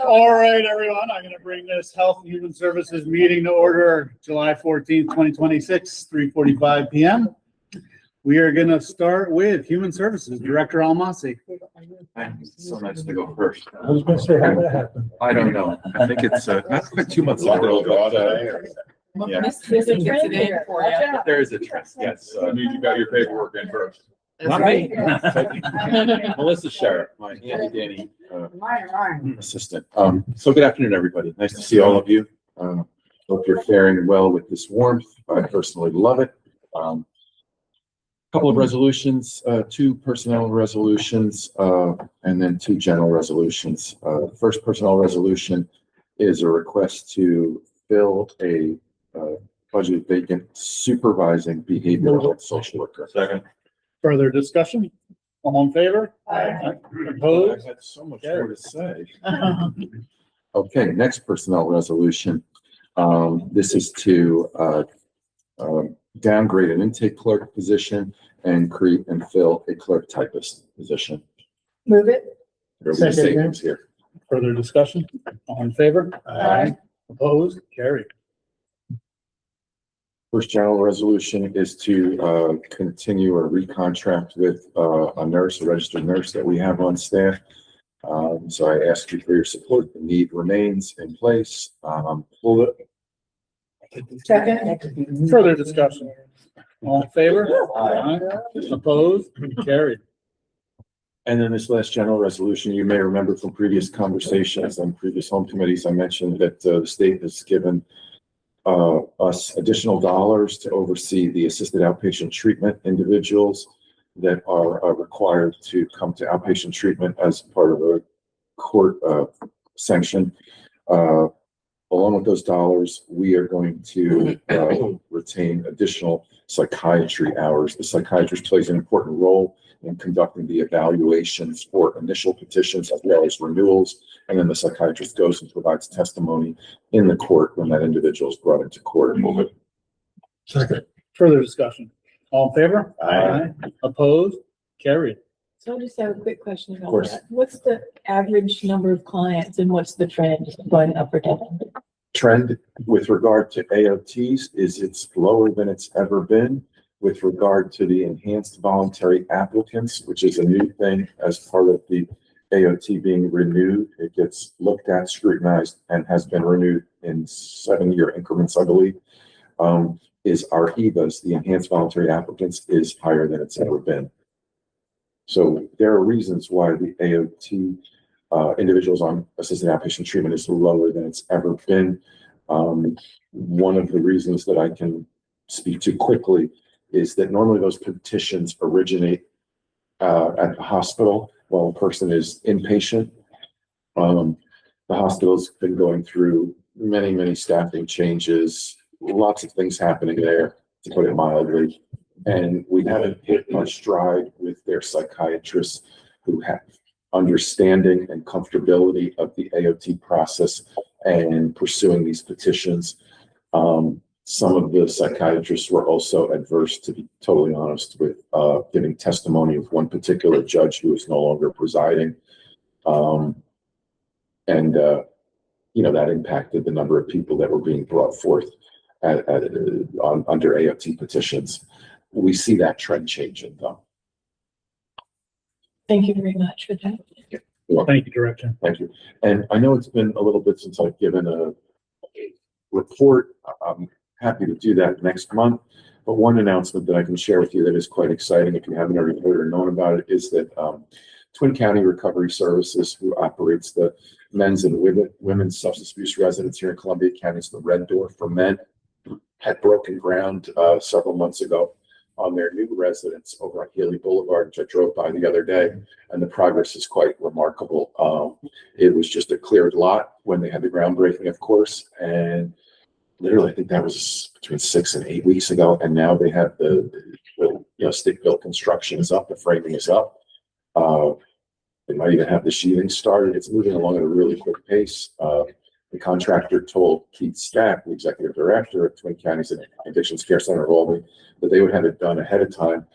All right, everyone, I'm going to bring this Health and Human Services meeting to order, July 14th, 2026, 3:45 p.m. We are going to start with Human Services, Director Almasi. It's so nice to go first. I was going to say, how did that happen? I don't know. I think it's not quite 2 months ago, but yeah, There's a trend there for you. there is a trend. Yes. You got your paperwork in first. Not me. Melissa Sheriff, my handy dandy assistant. So good afternoon, everybody. Nice to see all of you. Hope you're faring well with this warmth. I personally love it. Couple of resolutions, 2 personnel resolutions, and then 2 general resolutions. The first personnel resolution is a request to fill a budget vacant supervising behavioral health social worker. Second. Further discussion? All in favor? Aye. Opposed? I had so much more to say. Okay, next personnel resolution. This is to downgrade an intake clerk position and create and fill a clerk typist position. Move it. There will be savings here. Further discussion? All in favor? Aye. Opposed? Carried. First general resolution is to continue or recontract with a nurse, a registered nurse that we have on staff. So I ask you for your support. The need remains in place. Second. Further discussion? All in favor? Aye. Opposed? Carried. And then this last general resolution, you may remember from previous conversations and previous home committees, I mentioned that the state has given us additional dollars to oversee the assisted outpatient treatment individuals that are required to come to outpatient treatment as part of a court sanction. Along with those dollars, we are going to retain additional psychiatry hours. The psychiatrist plays an important role in conducting the evaluations for initial petitions as well as renewals. And then the psychiatrist goes and provides testimony in the court when that individual is brought into court and move it. Second. Further discussion? All in favor? Aye. Opposed? Carried. So I just have a quick question Of about course. that. What's the average number of clients and what's the trend going up or down? Trend with regard to AOTs is it's lower than it's ever been. With regard to the enhanced voluntary applicants, which is a new thing as part of the AOT being renewed, it gets looked at, scrutinized, and has been renewed in 7-year increments, I believe. Is our EVAs, the enhanced voluntary applicants, is higher than it's ever been. So there are reasons why the AOT individuals on assisted outpatient treatment is lower than it's ever been. One of the reasons that I can speak to quickly is that normally those petitions originate at the hospital while a person is inpatient. The hospital's been going through many staffing changes, lots of things happening there, to put it mildly. And we haven't hit our stride with their psychiatrists who have understanding and comfortability of the AOT process and pursuing these petitions. Some of the psychiatrists were also adverse, to be totally honest, with giving testimony of one particular judge who is no longer presiding. That impacted the number of people that were being brought forth under AOT petitions. We see that trend changing, though. Thank you very much for that. Thank you, Director. Thank you. And I know it's been a little bit since I've given a report. I'm happy to do that next month. But one announcement that I can share with you that is quite exciting, if you haven't already heard or known about it, is that Twin County Recovery Services, who operates the men's and women's substance abuse residence here in Columbia County, it's the Red Door for Men, had broken ground several months ago on their new residence over on Healy Boulevard, which I drove by the other day, and the progress is quite remarkable. It was just a cleared lot when they had the groundbreaking, of course, and literally I think that was between 6 and 8 weeks ago, and now they have the stick-built construction is up, the framing is up. They might even have the sheathing started. It's moving along at a really quick pace. The contractor told Keith Stack, the executive director of Twin County's Addictions Care Center of Albany, that they would have it done ahead of time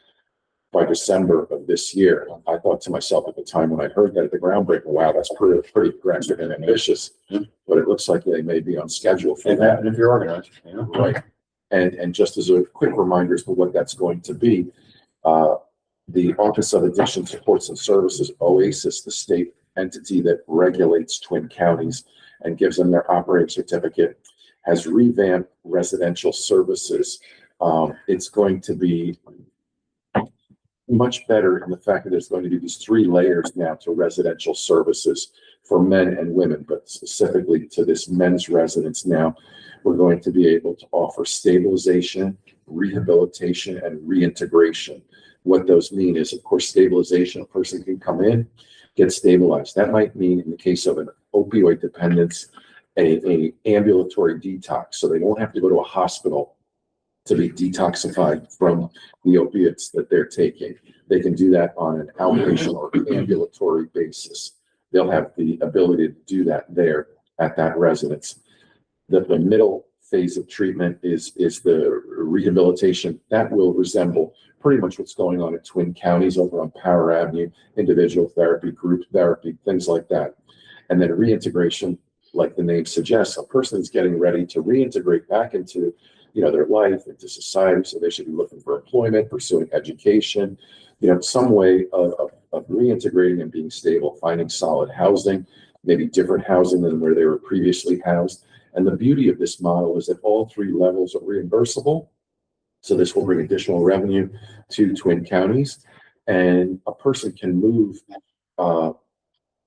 by December of this year. I thought to myself at the time when I heard that at the groundbreaking, wow, that's pretty aggressive and ambitious. But it looks like they may be on schedule for that. If you're organized, Right. And just as a quick reminder as to what that's going to be, the Office of Addiction Supports and Services, OASIS, the state entity that regulates Twin Counties and gives them their operating certificate, has revamped residential services. It's going to be much better in the fact that there's going to be these 3 layers now to residential services for men and women, but specifically to this men's residence now, we're going to be able to offer stabilization, rehabilitation, and reintegration. What those mean is, of course, stabilization. A person can come in, get stabilized. That might mean, in the case of an opioid dependence, a ambulatory detox, so they don't have to go to a hospital to be detoxified from the opiates that they're taking. They can do that on an outpatient or ambulatory basis. They'll have the ability to do that there at that residence. The middle phase of treatment is the rehabilitation. That will resemble pretty much what's going on at Twin Counties over on Power Avenue, individual therapy, group therapy, things like that. And then reintegration, like the name suggests, a person is getting ready to reintegrate back into their life, into society. So they should be looking for employment, pursuing education, some way of reintegrating and being stable, finding solid housing, maybe different housing than where they were previously housed. And the beauty of this model is that all 3 levels are reimbursable. So this will bring additional revenue to Twin Counties, and a person can move.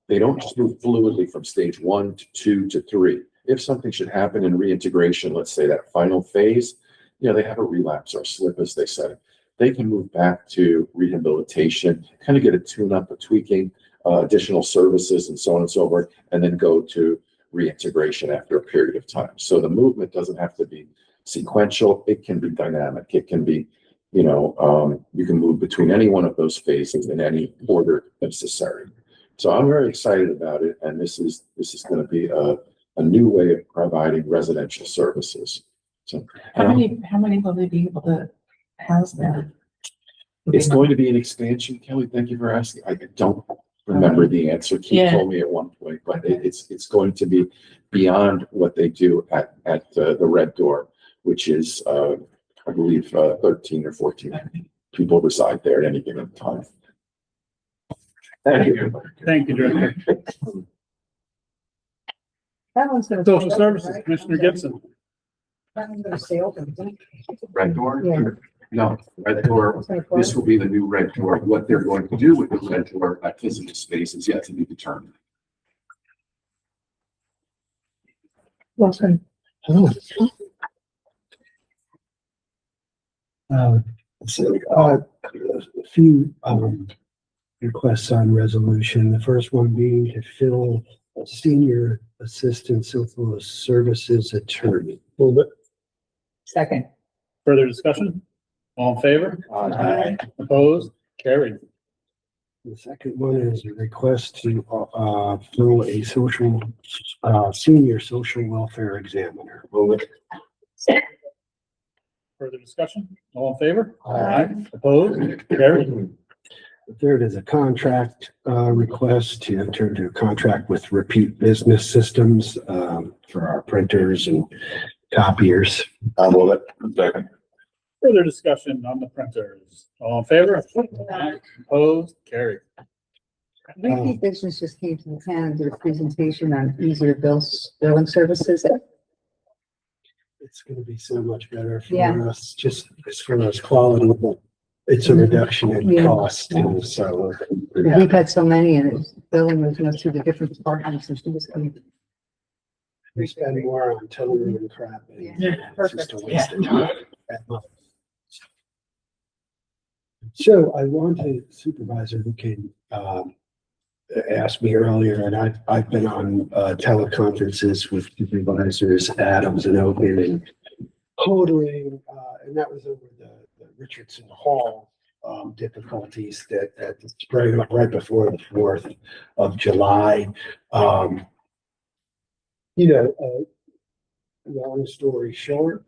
They don't just move fluidly from stage 1 to 2 to 3. If something should happen in reintegration, let's say that final phase, they have a relapse or a slip, as they say, they can move back to rehabilitation, kind of get a tune-up, a tweaking, additional services, and so on and so forth, and then go to reintegration after a period of time. So the movement doesn't have to be sequential. It can be dynamic. It can be, you can move between any one of those phases in any order necessary. So I'm very excited about it, and this is going to be a new way of providing residential services. So How many will they be able to house now? it's going to be an expansion. Kelly, thank you for asking. I don't remember the answer. Keith told me at one point, but it's going to be beyond what they do at the Red Door, which is I believe 13 or 14 people reside there at any given time. Thank you. Thank you, Director. That one's gonna. Social Services, Commissioner Gibson. That one's gonna stay open, isn't it? Red Door? Yeah. No, Red Door, this will be the new Red Door. What they're going to do with the Red Door at physical space is yet to be determined. Welcome. Hello. A few requests on resolution. The first one being to fill a senior assistant civil services attorney. Move it. Second. Further discussion? All in favor? Aye. Opposed? Carried. The second one is a request to fill a senior social welfare examiner. Move it. Further discussion? All in favor? Aye. Opposed? Carried. The third is a contract request to enter into a contract with Repeat Business Systems for our printers and copiers. I'll move it. Second. Further discussion on the printers? All in favor? Opposed? Carried. Repeat Business just came to the town and did a presentation on easier billing services. It's going to be so much better Yeah. for us, just as far as quality, but it's a reduction in Yeah. cost. And so We've had so many and it's billing was going through the different departments and she was coming. we spend more on toner and crap. And Yeah. it's just a waste of time. So I wanted supervisor who can asked me earlier, and I've been on teleconferences with supervisors Adams and Open and Holding, and that was over the Richardson Hall difficulties that sprang up right before the 4th of July. long story short,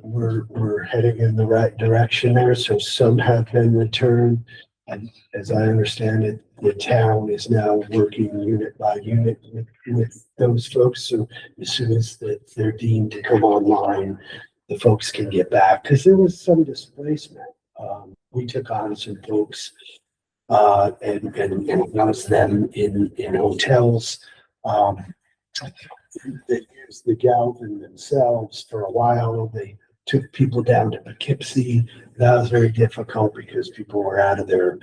we're heading in the right direction there. So some have been returned. And as I understand it, the town is now working unit by unit with those folks. So as soon as they're deemed to come online, the folks can get back, because there was some displacement. We took on some folks, and housed them in hotels. They used the Galvin themselves for a while. They took people down to Poughkeepsie. That was very difficult because people were out of their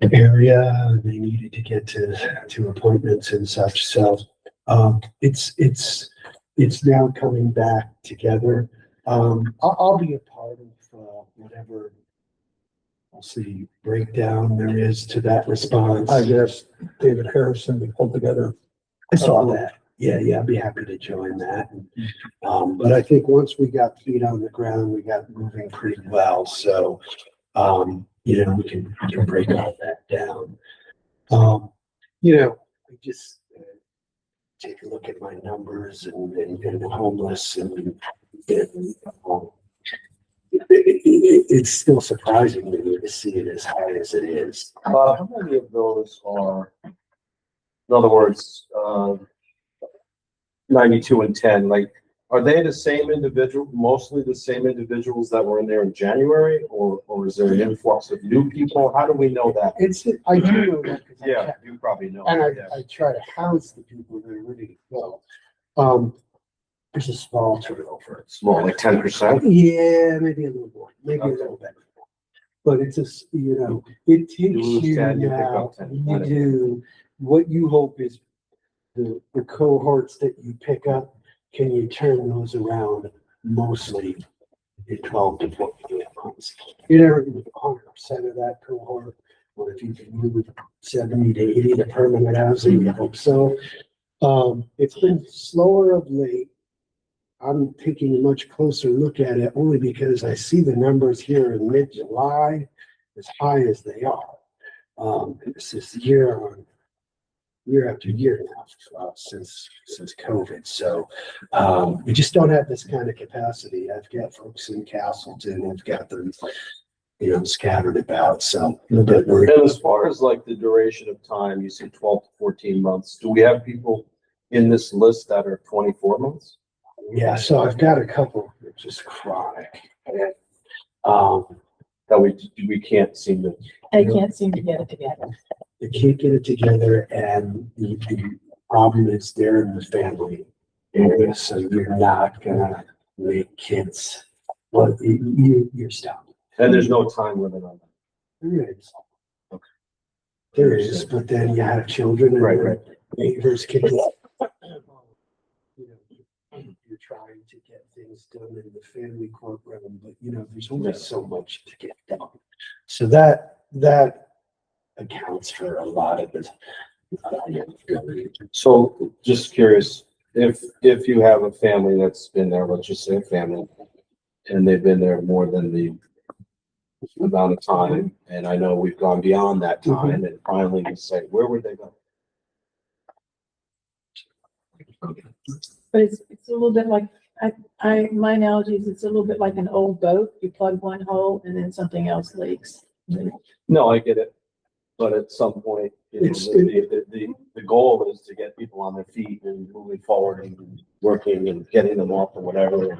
area. They needed to get to appointments and such. So it's now coming back together. I'll be a part of whatever, I'll see, breakdown there is to that response. I guess David Harrison, we pulled together. I saw that. Yeah, I'd be happy to join that. But I think once we got feet on the ground, we got moving pretty well. So, we can break all that down. I just take a look at my numbers and homeless it's still surprising to me to see it as high as it is. How many of those are, in other words, 92 and 10, like, are they the same individual, mostly the same individuals that were in there in January, or is there an influx of new people? How do we know that? I do know that. 'Cause Yeah, you probably know. And yeah. I try to house the people that are ready to go. There's a small turnover. Small, like 10%? Yeah, maybe a little more, maybe a little bit. But it's just, it takes lose you 10, you pick now, up 10. you do, what you hope is the cohorts that you pick up, can you turn those around mostly in 12 to 14 months? You're never gonna get 100% of that cohort, but if you can move 70 to 80 to permanent housing, I hope so. It's been slower of late. I'm taking a much closer look at it only because I see the numbers here in mid-July as high as they are. This is year after year now, since COVID. So, we just don't have this kind of capacity. I've got folks in Castleton, I've got them, scattered about, so a little bit worried. And as far as like the duration of time, you said 12 to 14 months. Do we have people in this list that are 24 months? Yeah, so I've got a couple that are just chronic. That we can't seem to. I can't seem to get it together. They can't get it together, and the problem is they're in the family area, so you're not gonna make kids. Well, you're stuck. And there's no time limit on that. There is. Okay. There is, but then you have children and Right. neighbors can. You're trying to get things done in the family courtroom, but there's only so much to get done. So that accounts for a lot of it. So just curious, if you have a family that's been there, let's just say a family, and they've been there more than the amount of time, and I know we've gone beyond that time, and finally you say, where would they go? But it's a little bit like, my analogy is it's a little bit like an old boat. You plug one hole and then something else leaks. No, I get it, but at some point, the goal is to get people on their feet and moving forward and working and getting them off or whatever.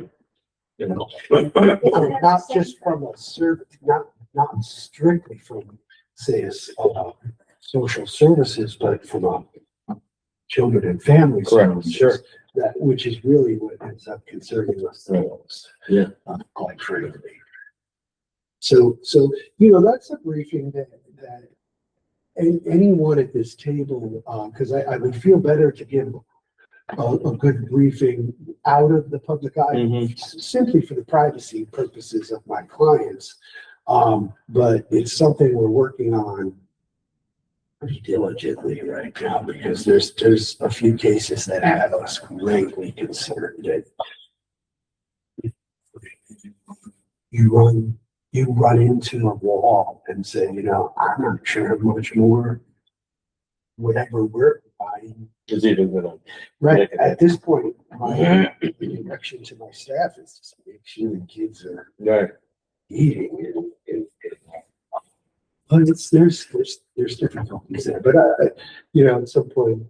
And, Not just from a service, not strictly from, say, social services, but from a children and family services. Sure. That, which is really what ends up concerning us the most. Yeah. Quite frankly. So, that's a briefing that anyone at this table, because I would feel better to give a good briefing out of the public eye, simply for the privacy purposes of my clients. But it's something we're working on pretty diligently right now, because there's a few cases that have us greatly concerned that you run into a wall and say, I'm not sure how much more whatever we're providing is even gonna. Right, at this point, my direction to my staff is to make sure the kids are Right. eating but there's difficulties there, but at some point.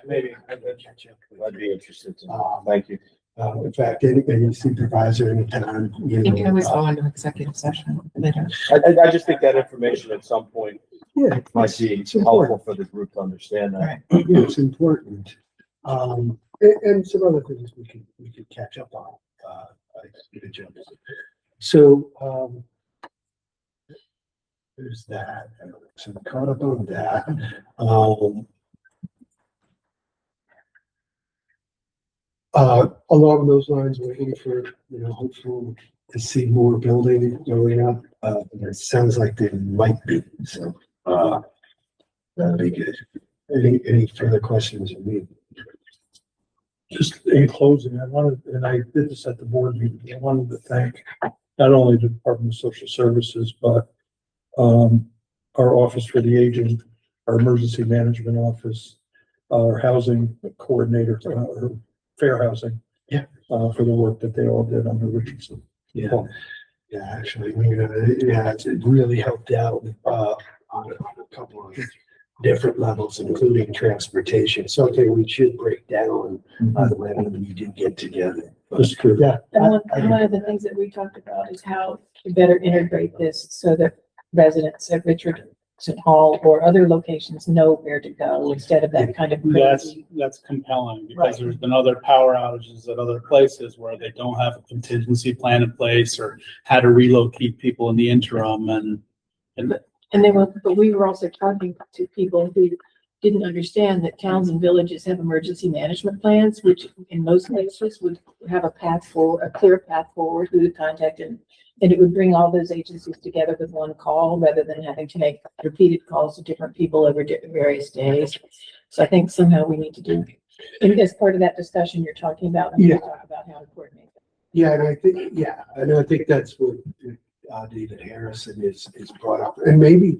Maybe. Catch up. I'd be interested to, thank you. In fact, any supervisor in town, You can always go into executive session later. I just think that information at some point yeah, might be it's important. helpful for the group to understand that. Yeah, it's important. And some other things we could catch up on. Good job. So, there's that. So we caught up on that. Along those lines, waiting for, hopeful to see more building going up. It sounds like there might be, so, that'd be good. Any further questions of me? Just in closing, and I did this at the board meeting, I wanted to thank not only the Department of Social Services, but our Office for the Aging, our Emergency Management Office, our Housing Coordinator, Fair Housing. Yeah. For the work that they all did under Richardson. Yeah, actually, it really helped out, on a couple of different levels, including transportation, something we should break down, when we do get together. That's true. Yeah. And one of the things that we talked about is how to better integrate this so that residents at Richardson Hall or other locations know where to go instead of that kind of crazy. That's compelling because Right. there's been other power outages at other places where they don't have a contingency plan in place or how to relocate people in the interim and But we were also talking to people who didn't understand that towns and villages have emergency management plans, which in most cases would have a clear path forward, who to contact, and it would bring all those agencies together with one call rather than having to make repeated calls to different people over various days. So I think somehow we need to do, and as part of that discussion you're talking about, we need to talk about how to coordinate. Yeah, and I think that's what David Harrison is brought up, and maybe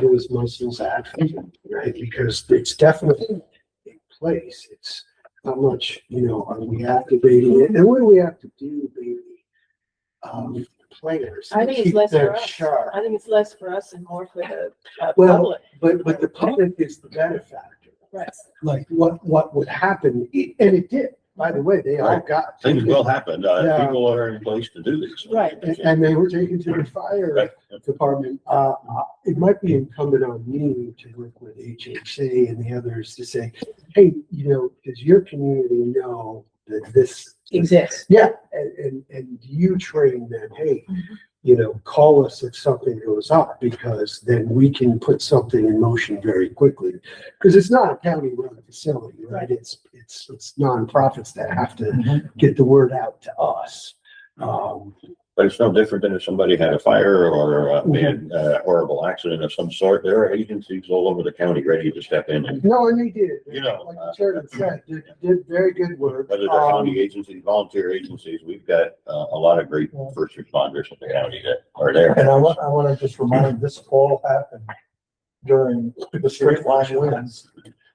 those muscles active, right? Because it's definitely in place. It's how much, are we activating it, and what do we have to do, maybe, players? I think it's keep less them for us. sharp. I think it's less for us and more for the Well, public. but the public is the benefactor. Right. Like what would happen, and it did. By the way, they all got. Things will happen. Yeah. People are in place to do these. Right. And they were taken to the fire Right. department. It might be incumbent on me to work with HHA and the others to say, hey, does your community know that this Exists. Yeah, and you train them, hey, call us if something goes up, because then we can put something in motion very quickly. Because it's not a county-run facility, right? It's nonprofits that have to get the word out to us. But it's no different than if somebody had a fire or a horrible accident of some sort. There are agencies all over the county ready to step in. And No, and they did. You Like the chairman said, did very good work. whether they're county agencies, volunteer agencies, we've got a lot of great first responders in the county that are there. And I want to just remind, this all happened during the straight line winds.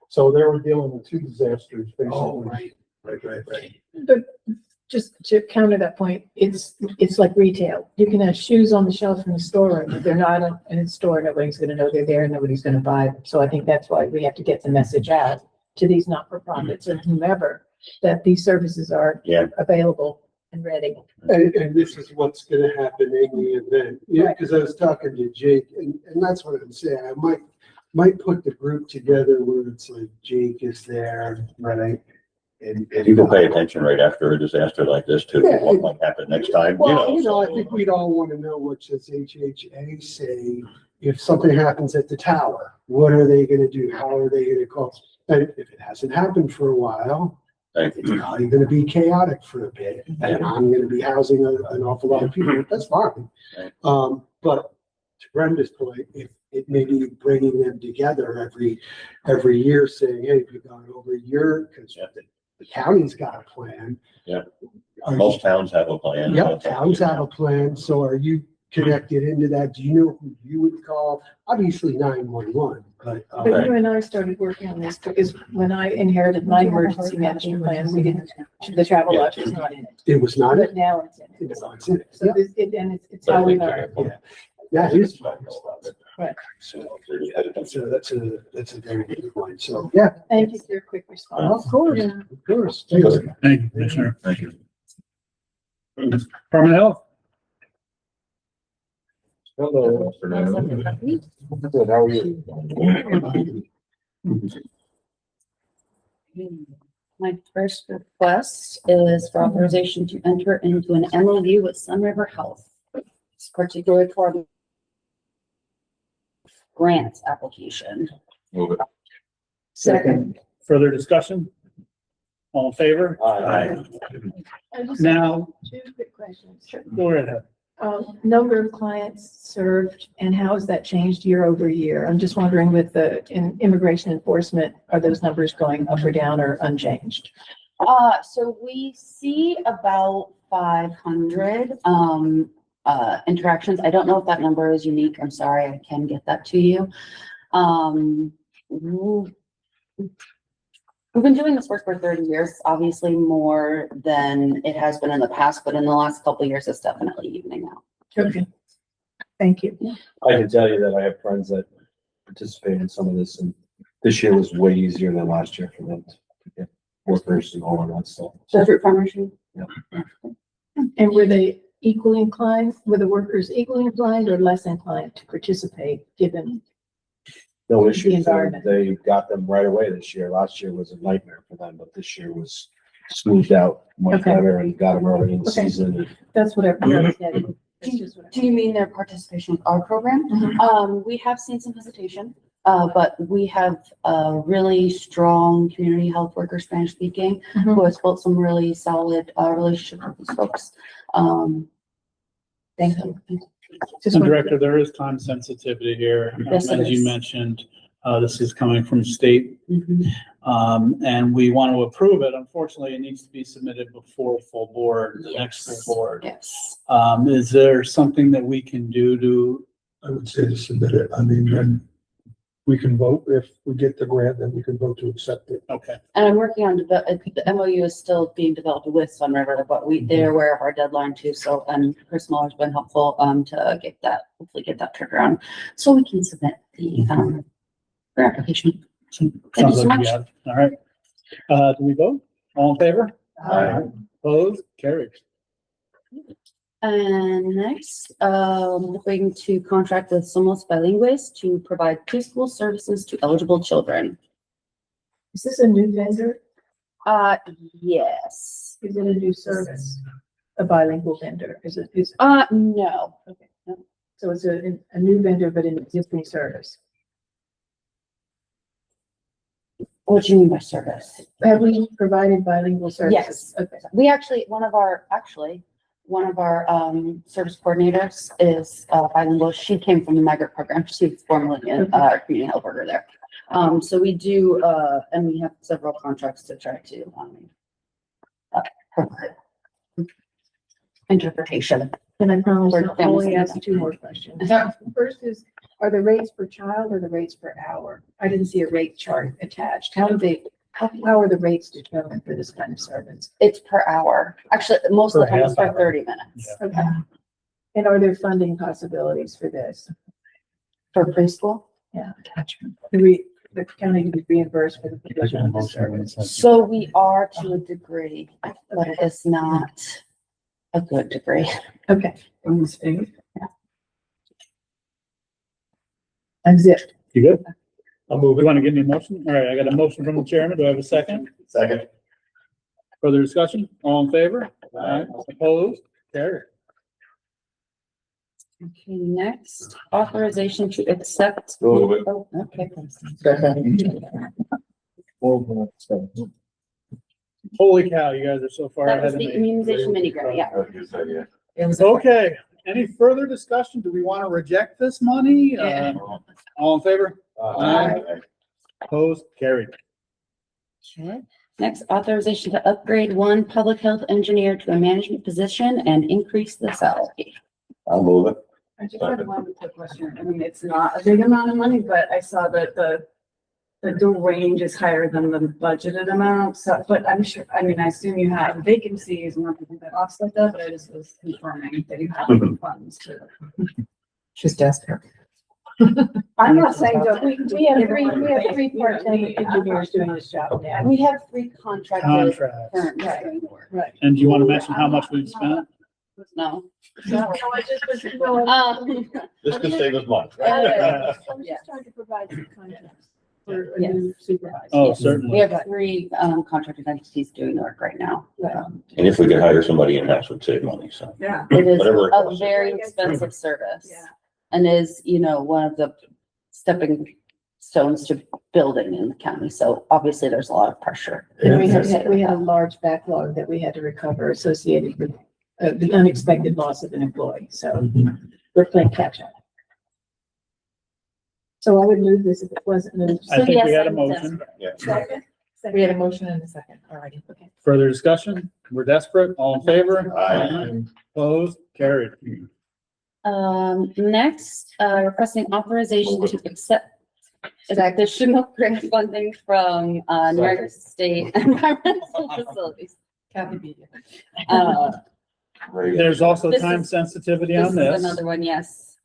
So they were dealing with two disasters, Oh, basically. right. But just to counter that point, it's like retail. You can have shoes on the shelf in the storeroom, but they're not in the store. Nobody's going to know they're there. Nobody's going to buy them. So I think that's why we have to get the message out to these not-for-profits and whomever that these services are Yeah. available and ready. And this is what's gonna happen in the event, because I was talking to Jake, and that's what I'm saying, I might put the group together where it's like Jake is there, right? And People pay attention right after a disaster like this to Yeah. what might happen next time, Well, I think we'd all want to know what does HHA say if something happens at the tower, what are they gonna do, how are they gonna call? And if it hasn't happened for a while, it's probably gonna be chaotic for a bit, and I'm gonna be housing an awful lot of people, that's fine. But to Brenda's point, if it may be bringing them together every year, saying, hey, we've gone over your, because the county's got a plan. Yeah. Are Most towns have a plan. you- Yeah, towns have a plan, so are you connected into that? Do you know who you would call? Obviously 911, but, But you and I started working on this because when I inherited my emergency management plan, we didn't, the travel lodge was not in it. it was not, But now it's in it. it's in it. So this, it's how we learn. Yeah, it is. Right. So that's a very good point. So, yeah, Thank you for your quick response. of course, Yeah. of course. Thank you, Commissioner. Thank you. Department of Health. Hello. Good, how are you? My first request is for authorization to enter into an MOU with Sun River Health, particularly for the grants application. Move it. Second. Further discussion? All in favor? Aye. I just have Now, two quick questions. go right ahead. Number of clients served and how has that changed year over year? I'm just wondering with in immigration enforcement, are those numbers going up or down or unchanged? So we see about 500, interactions. I don't know if that number is unique. I'm sorry, I can get that to you. We've been doing this work for 30 years, obviously more than it has been in the past, but in the last couple of years, it's definitely evening out. Okay. Thank you. I can tell you that I have friends that participate in some of this, and this year was way easier than last year for them to get workers and all of that stuff. The fruit farmers. And were they equally inclined, were the workers equally inclined or less inclined to participate given? No issues. environment. They got them right away this year. Last year was a nightmare for them, but this year was smoothed out much Okay. better and got them early in the Okay. season. That's what I was headed. That's just what I- Do you mean their participation with our program? Mhm. We have seen some hesitation, but we have a really strong community health worker, Spanish speaking, Mhm. who has built some really solid, relationship with these folks. Thank you. Just And wanted to- Director, there is time sensitivity here. Yes, it As you is. mentioned, this is coming from state, Mhm. and we want to approve it. Unfortunately, it needs to be submitted before full board, the next Yes. full board. Yes. Is there something that we can do to, I would say to submit it. I mean, then we can vote. If we get the grant, then we can vote to accept it. okay, And I'm working on, the MOU is still being developed with Sun River, but they're aware of our deadline too. So, and Chris Muller has been helpful, to get that, hopefully get that turned around. So we can submit the, grant application. Thank you sounds so like we much. have, all right. Do we vote? All in favor? Aye. Opposed? Carried. And next, going to contract with Somos Bilingues to provide preschool services to eligible children. Is this a new vendor? Yes. Is it a new service? A bilingual vendor? Is it, No. okay. So it's a new vendor, but an existing service. What do you mean by service? Have we provided bilingual services? Yes. Okay. We actually, one of our service coordinators is bilingual. She came from the migrant program. She was formerly a community health worker there. So we do, and we have several contracts to try to provide interpretation. And I promise For I'll only families. ask two more questions. First is, are the rates per child or the rates per hour? I didn't see a rate chart attached. How are the rates determined for this kind of service? It's per hour. Actually, most of the Per time it's half for hour. 30 minutes. Okay. And are there funding possibilities for this? For preschool? Yeah. The county can be reimbursed for the provision of this service. So we are to a degree, but it is not a good degree. Okay. I'm zipped. You good? I'll move. You want to give me a motion? All right, I got a motion from the chairman. Do I have a second? Second. Further discussion? All in favor? Aye. Opposed? Carried. Okay, next, authorization to accept. Move it. Oh, okay. Holy cow, you guys are so far That ahead was of the me. immunization mini grant, yeah. Okay, any further discussion? Do we want to reject this money? Yeah. All in favor? Aye. Opposed? Carried. Okay. Next, authorization to upgrade one public health engineer to a management position and increase the salary. I'll move it. I just had one quick question. I mean, it's not a big amount of money, but I saw that the range is higher than the budgeted amount. So, but I'm sure, I mean, I assume you have vacancies and everything that offset that, but I just was confirming that you have the funds to. She's desperate. I'm not saying that We have three part-time engineers doing this job now. We have 3 contracted Contracts. firms Right. doing the work. Right. And do you want to mention how much we've spent? No. So I just was going. This could save us money. I was just trying to provide some context for a new supervisor. Oh, We certainly. have 3 contracted entities doing the work right now. And if we could hire somebody in-house, we'd save money, so. Yeah. It is Whatever it a costs. very expensive service. Yeah. And is, one of the stepping stones to building in the county. So obviously there's a lot of pressure. And we had a large backlog that we had to recover associated with the unexpected loss of an employee. So we're playing catch up. So I would move this if it wasn't moved. I think we yes, had a I'm motion. Second? We had a motion and a second already. Okay. Further discussion? We're desperate. All in favor? Aye. Opposed? Carried. Next, requesting authorization to accept additional grant funding from, New York State Environmental Facilities. Uh, There's also This time is- sensitivity This on is this. another one, yes.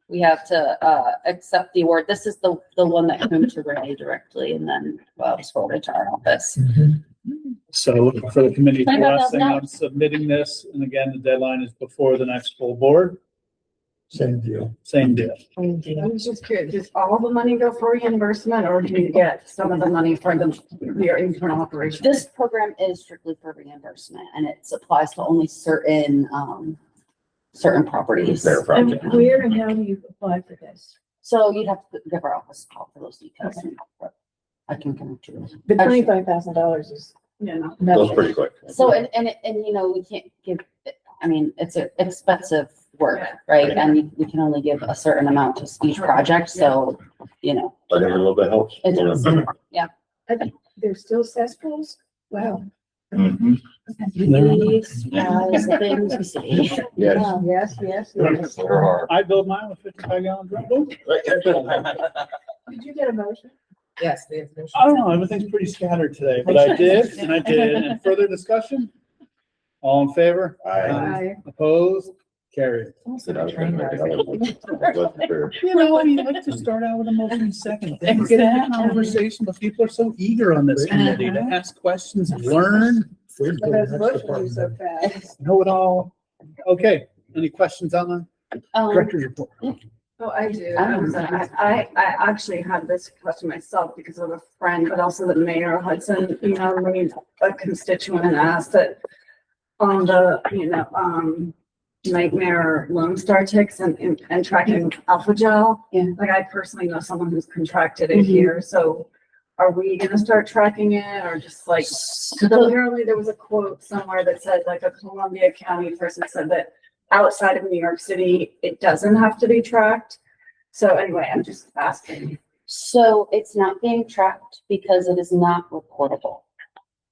We have to, accept the award. This is the one that came to Renee directly and then, was forwarded to our office. So looking for the committee blessing $25,000. on submitting this. And again, the deadline is before the next full board. Same deal. Same deal. I was just curious, does all the money go for reimbursement or do you get some of the money for your internal operation? This program is strictly for reimbursement and it applies to only certain properties. Their And project. where and how do you apply for this? So you'd have to give our office a call for those details. I can connect you. The $25,000 is Yeah, no. Goes nothing. pretty quick. So, and we can't give, I mean, it's an expensive work, right? And we can only give a certain amount to each project, so, But every little bit helps. it does. There's still cesspools? Wow. Mhm. These guys, things we see. Yes. Yes, yes, yes. There are. I build mine with 55-gallon drum. Oh, Did you get a motion? Yes, we have. I don't know, everything's pretty scattered today, but I did, and I did. And further discussion? All in favor? Aye. Opposed? Carried. Said I was gonna make another one. But for- You know, I like to start out with a motion second. Then get a conversation, but people are so eager on this committee to ask questions and learn, Those motions are so fast. know it all. Okay, any questions on the director's report? Oh, I do. Um, I actually had this question myself because of a friend, but also the mayor of Hudson, made a constituent and asked that on the, nightmare Lone Star ticks and tracking alpha gel. Yeah. Like I personally know someone who's contracted it here, so are we gonna start tracking it or just like, cause apparently there was a quote somewhere that said like a Columbia County person said that outside of New York City, it doesn't have to be tracked. So anyway, I'm just asking. So it's not being tracked because it is not reportable.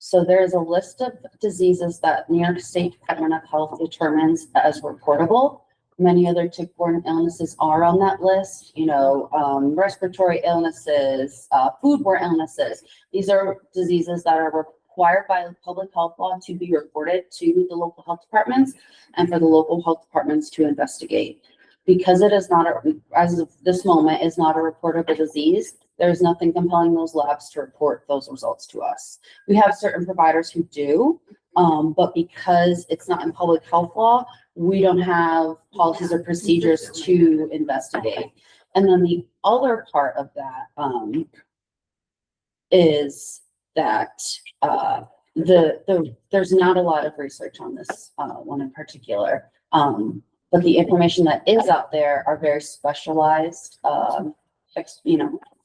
So there is a list of diseases that New York State Department of Health determines as reportable. Many other tick-borne illnesses are on that list, respiratory illnesses, foodborne illnesses. These are diseases that are required by the public health law to be reported to the local health departments and for the local health departments to investigate. Because it is not, as of this moment, is not a reportable disease, there's nothing compelling those labs to report those results to us. We have certain providers who do, but because it's not in public health law, we don't have policies or procedures to investigate. And then the other part of that is that there's not a lot of research on this one in particular. But the information that is out there are very specialized,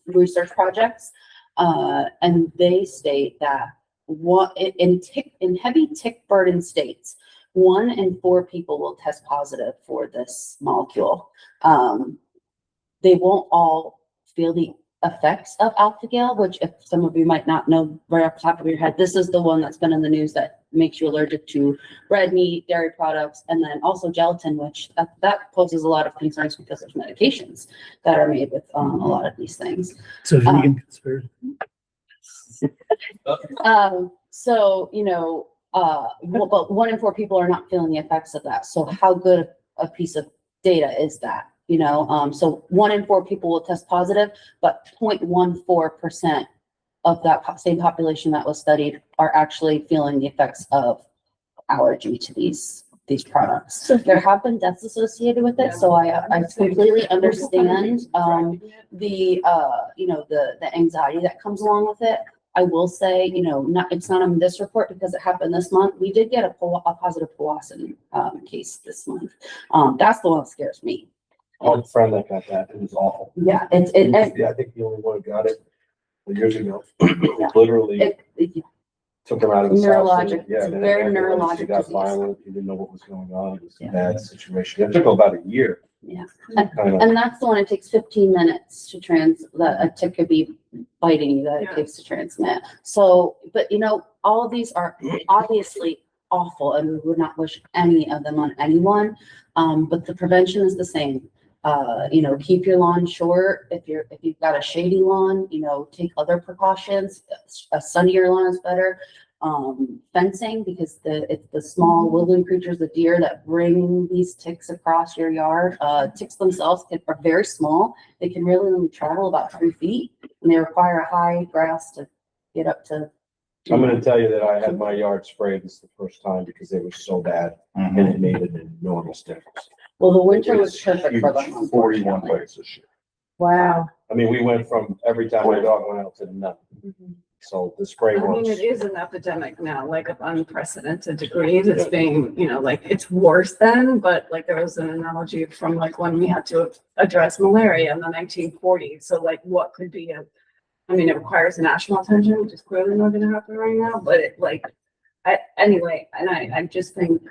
research projects. And they state that in heavy tick burden states, 1 in 4 people will test positive for this molecule. They won't all feel the effects of alpha-gal, which if some of you might not know right off the top of your head, this is the one that's been in the news that makes you allergic to red meat, dairy products, and then also gelatin, which that poses a lot of concerns because there's medications that are made with a lot of these things. So vegan conspiracy. So, you know, but 1 in 4 people are not feeling the effects of that. So how good a piece of data is that? You know, so 1 in 4 people will test positive, but 0.14% of that same population that was studied are actually feeling the effects of allergy to these products. So there have been deaths associated with it, so I completely understand the you know, the anxiety that comes along with it. I will say, you know, it's not on this report because it happened this month. We did get a positive Powassan case this month. That's the one that scares me. I had a friend that got that. It was awful. Yeah, Yeah, I think the only one who got it years ago. Literally took him out of his house. Neurologic, Yeah, it's a then very he neurologic got disease. violent. He didn't know what was going on. It was a Yeah. bad situation. It took him about a year. Yeah. Kind of. And that's the one, it takes 15 minutes to that a tick could be biting you, that it takes to transmit. So, but you know, all of these are obviously awful and we would not wish any of them on anyone. But the prevention is the same. You know, keep your lawn short. If you've got a shady lawn, you know, take other precautions. A sunnier lawn is better. Fencing, because it's the small woodland creatures, the deer, that bring these ticks across your yard. Ticks themselves are very small. They can really only travel about 3 feet, and they require a high grass to get up to. I'm gonna tell you that I had my yard sprayed this the first time because it was so bad and it made an enormous difference. Well, the winter It was perfect for Huge, them. 41 places this year. Wow. I mean, we went from every time my dog went out to nothing. So the spray I mean, works. it is an epidemic now, like of unprecedented degrees. It's being, you know, like it's worse than, but like there was an analogy from like when we had to address malaria in the 1940s. So like what could be I mean, it requires national attention, which is clearly not gonna happen right now, but anyway, and I just think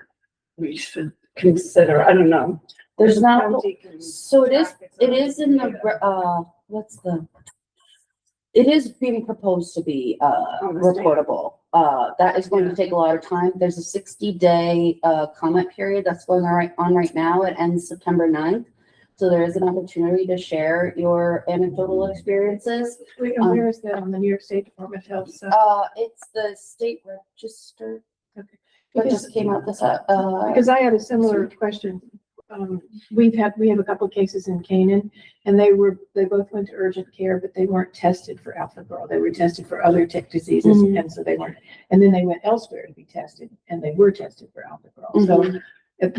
we should consider, I don't know. There's not, County can so it track its is own in data. it is being proposed to be, On the state. reportable. That is going to take a lot of time. There's a 60-day, comment period that's going on right now. It ends September 9th. So there is an opportunity to share your anecdotal experiences. And where is that on the New York State Department of Health? So, It's the state register. Okay. That just came out because I had a similar question. We have a couple of cases in Canaan, and they both went to urgent care, but they weren't tested for alpha girl. They were tested for other tick diseases, and so they weren't. And then they went elsewhere to be tested, and they were tested for alpha girl. So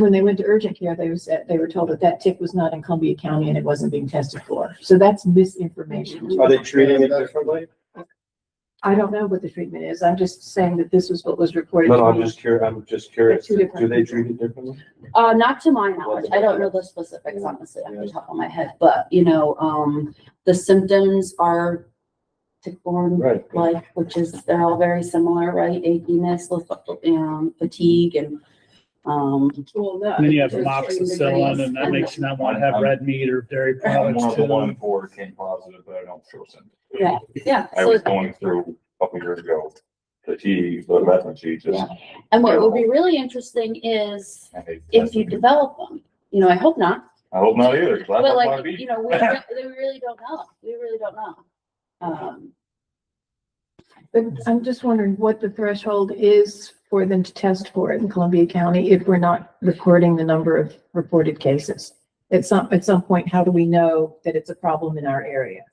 when they went to urgent care, they were told that tick was not in Columbia County and it wasn't being tested for. So that's misinformation. Are they treating it differently? I don't know what the treatment is. I'm just saying that this was what was reported. No, to I'm me. just curious. Two different Do they treat it differently? Not to my knowledge. I don't know the specifics, honestly, off the top of my head, but you know, the symptoms are tick-borne, Right. like, they're all very similar, right? Achiness, fatigue, and, Then you have amoxicillin, and that makes you not want to have red meat or dairy I'm one products of the too. 1 in 4 came positive, but I don't feel symptoms. yeah. I So, was going through a couple years ago, fatigue, the lethargy, just. Yeah. and what would be really interesting is I hate if you testing. develop them, you know, I hope not, I hope not either, 'cause I but don't like, want to you be. know, we really don't know. We really don't know. But I'm just wondering what the threshold is for them to test for it in Columbia County if we're not recording the number of reported cases. At some point, how do we know that it's a problem in our area?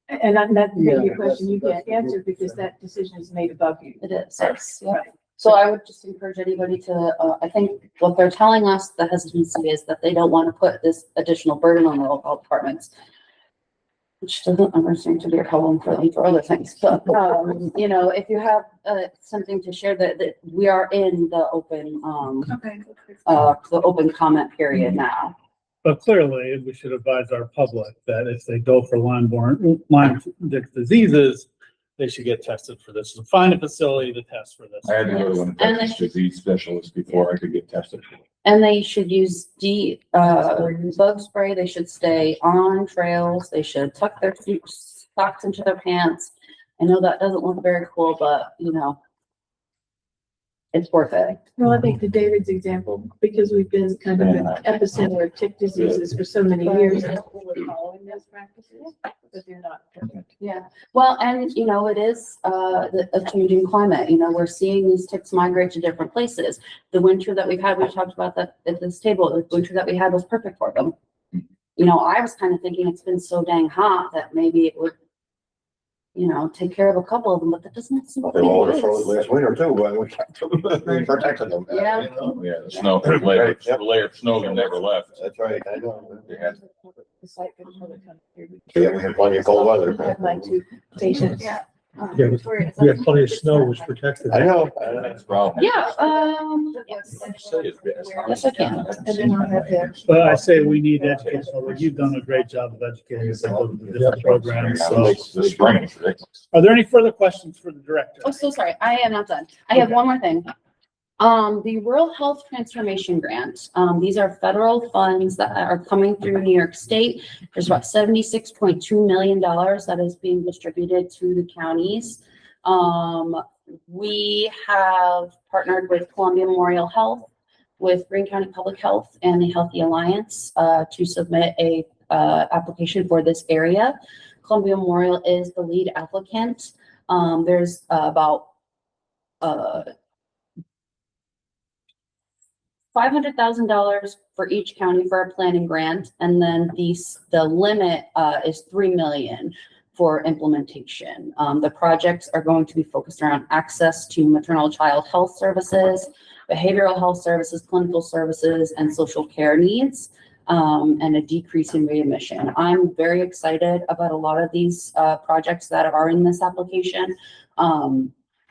And that may be a question you can't answer because that decision is made above you. It is, yes, yeah. So I would just encourage anybody to, I think what they're telling us, the hesitancy is that they don't want to put this additional burden on the local departments, which doesn't ever seem to be a problem for them for other things. But, you know, if you have something to share that we are in the open, Okay. the open comment period now. But clearly, we should advise our public that if they go for Lyme diseases, they should get tested for this. So find a facility to test for this. I had to go to an And infectious disease specialist before I could get tested. And they should use bug spray. They should stay on trails. They should tuck their socks into their pants. I know that doesn't look very cool, but you know, it's worth it. Well, I think to David's example, because we've been kind of an epicenter of tick diseases for so many years, and we're following those practices, but they're not perfect. Yeah, well, and you know, it is a changing climate. You know, we're seeing these ticks migrate to different places. The winter that we've had, we talked about that at this table, the winter that we had was perfect for them. You know, I was kind of thinking it's been so dang hot that maybe it would, you know, take care of a couple of them, but that doesn't seem to They be all the froze case. last winter too, but we kept them, we protected them. Yeah. You know? Yeah, the snow, the layer, the layer of snow that never left. That's right, I know. Yeah, The site for the public health here. Yeah, we had plenty of cold weather. I have my two patients. Yeah. Yeah, but we had plenty of snow, was protected. I know. That's the problem. Yeah, Yes, I can. And then I'll have the But I say we need educational, work. You've done a great job of educating us on the different programs, so. The spring is ridiculous. Are there any further questions for the director? Oh, so sorry. I am not done. I have one more thing. The Rural Health Transformation Grant. These are federal funds that are coming through New York State. There's about $76.2 million that is being distributed to the counties. We have partnered with Columbia Memorial Health, with Green County Public Health and the Healthy Alliance to submit a application for this area. Columbia Memorial is the lead applicant. There's about $500,000 for each county for a planning grant, and then the limit is $3 million for implementation. The projects are going to be focused around access to maternal child health services, behavioral health services, clinical services, and social care needs, and a decrease in readmission. I'm very excited about a lot of these projects that are in this application.